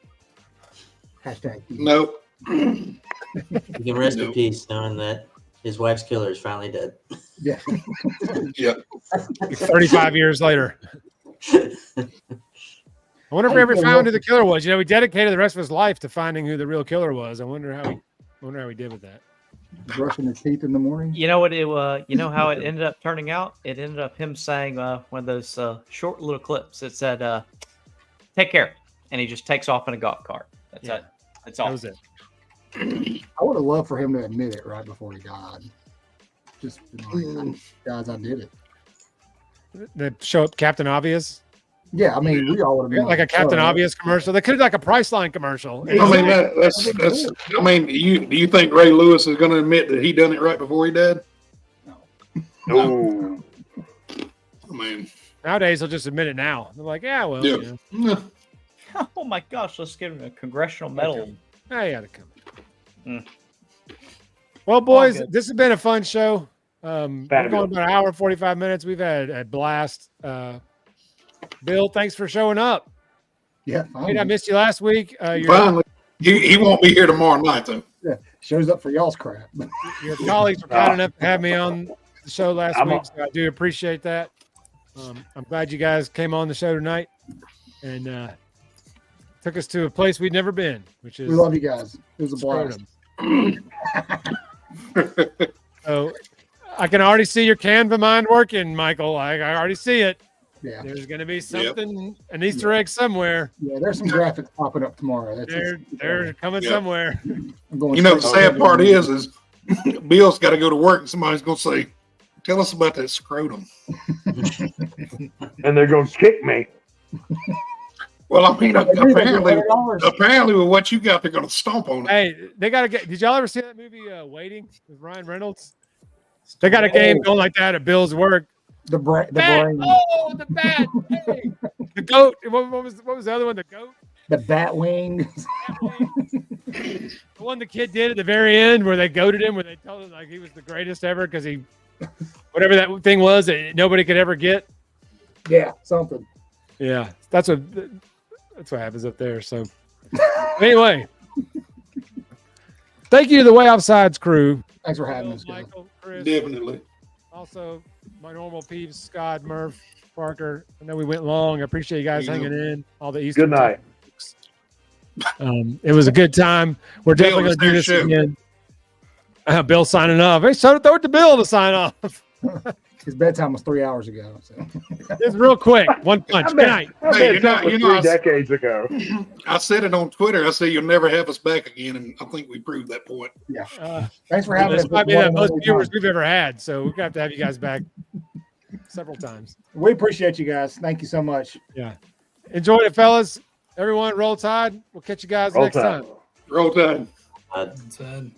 Hashtag. Nope. You can rest in Nope. peace knowing that his wife's killer is finally dead. Yeah. Yeah. 35 years later. I wonder if we ever found who the killer was. You know, he dedicated the rest of his life to finding who the real killer was. I wonder how he did with that. Brushing his teeth in the morning. You know what? You know how it ended up turning out? It ended up him saying one of those short little clips. It said, "Take care," and he just takes off in a golf cart. That's Yeah. it. That's all. That was it. I would have loved for him to admit it right before he died. Just like, guys, I did it. The show up Captain Obvious. Yeah, I mean, we all would have been Like a Captain "Oh, Obvious commercial. They could have like a Priceline commercial. I mean, that's. I mean, do you think Ray Lewis is going to admit that he done it right before he died? No. I mean, Nowadays, they'll just admit it now. They're like, yeah, well, yeah. you know, Oh my gosh! Let's give him a congressional medal. I had to come. Mm. Well, boys, good. this has been a fun show. We're Fabulous. going about an hour and 45 minutes. We've had a blast. Bill, thanks for showing up. Yeah, Hey, fine. I missed you last week. Your Finally, he won't be here tomorrow night though. Yeah, shows up for y'all's crap. colleagues were kind enough to have me on the show last I'm week, so I do appreciate that. I'm glad you guys came on the show tonight and took us to a place we'd never been, which is We love you guys. It was a blast. So I can already see your Canva mind working, Michael. I already see it. Yeah. There's going to be something, an Easter egg somewhere. Yeah, there's some graphics popping up tomorrow. They're coming Yeah. somewhere. I'm going You know, the straight sad to- part is Bill's got to go to work and somebody's going to say, "Tell us about that scrotum." And they're going to kick me. Well, I mean, They do, they get apparently $100. with what you got, they're going to stomp on it. Hey, they got to get. Did y'all ever see that movie Waiting with Ryan Reynolds? They got a game going like that at Bill's work. The Bat, brain. oh, the bat! Hey. The goat. What was the other one? The goat. The bat wing. The one the kid did at the very end where they goated him, where they told him like he was the greatest ever because he, whatever that thing was that nobody could ever get. Yeah, something. Yeah, that's what happens up there. So anyway, thank you to the Waaaay Offsides crew. Thanks for having us, Michael, Chris, Definitely. also my normal peeps, Scott, Murph, Parker. I know we went long. I appreciate you guys hanging in. All the Eastern Good night. It was a good time. We're definitely going to do this again. Bill signing off. Hey, so throw it to Bill to sign off. His bedtime was 3 hours ago. So. It's real quick. One punch. Good night. Hey, Three decades ago. I said it on Twitter. I say you'll never have us back again, and I think we proved that point. Yeah. Thanks for having us. This might be the most viewers we've ever had, so we're going to have you guys back several times. We appreciate you guys. Thank you so much. Yeah. Enjoy it, fellas. Everyone, roll tide. We'll catch you guys next time. Roll tide. Roll tide.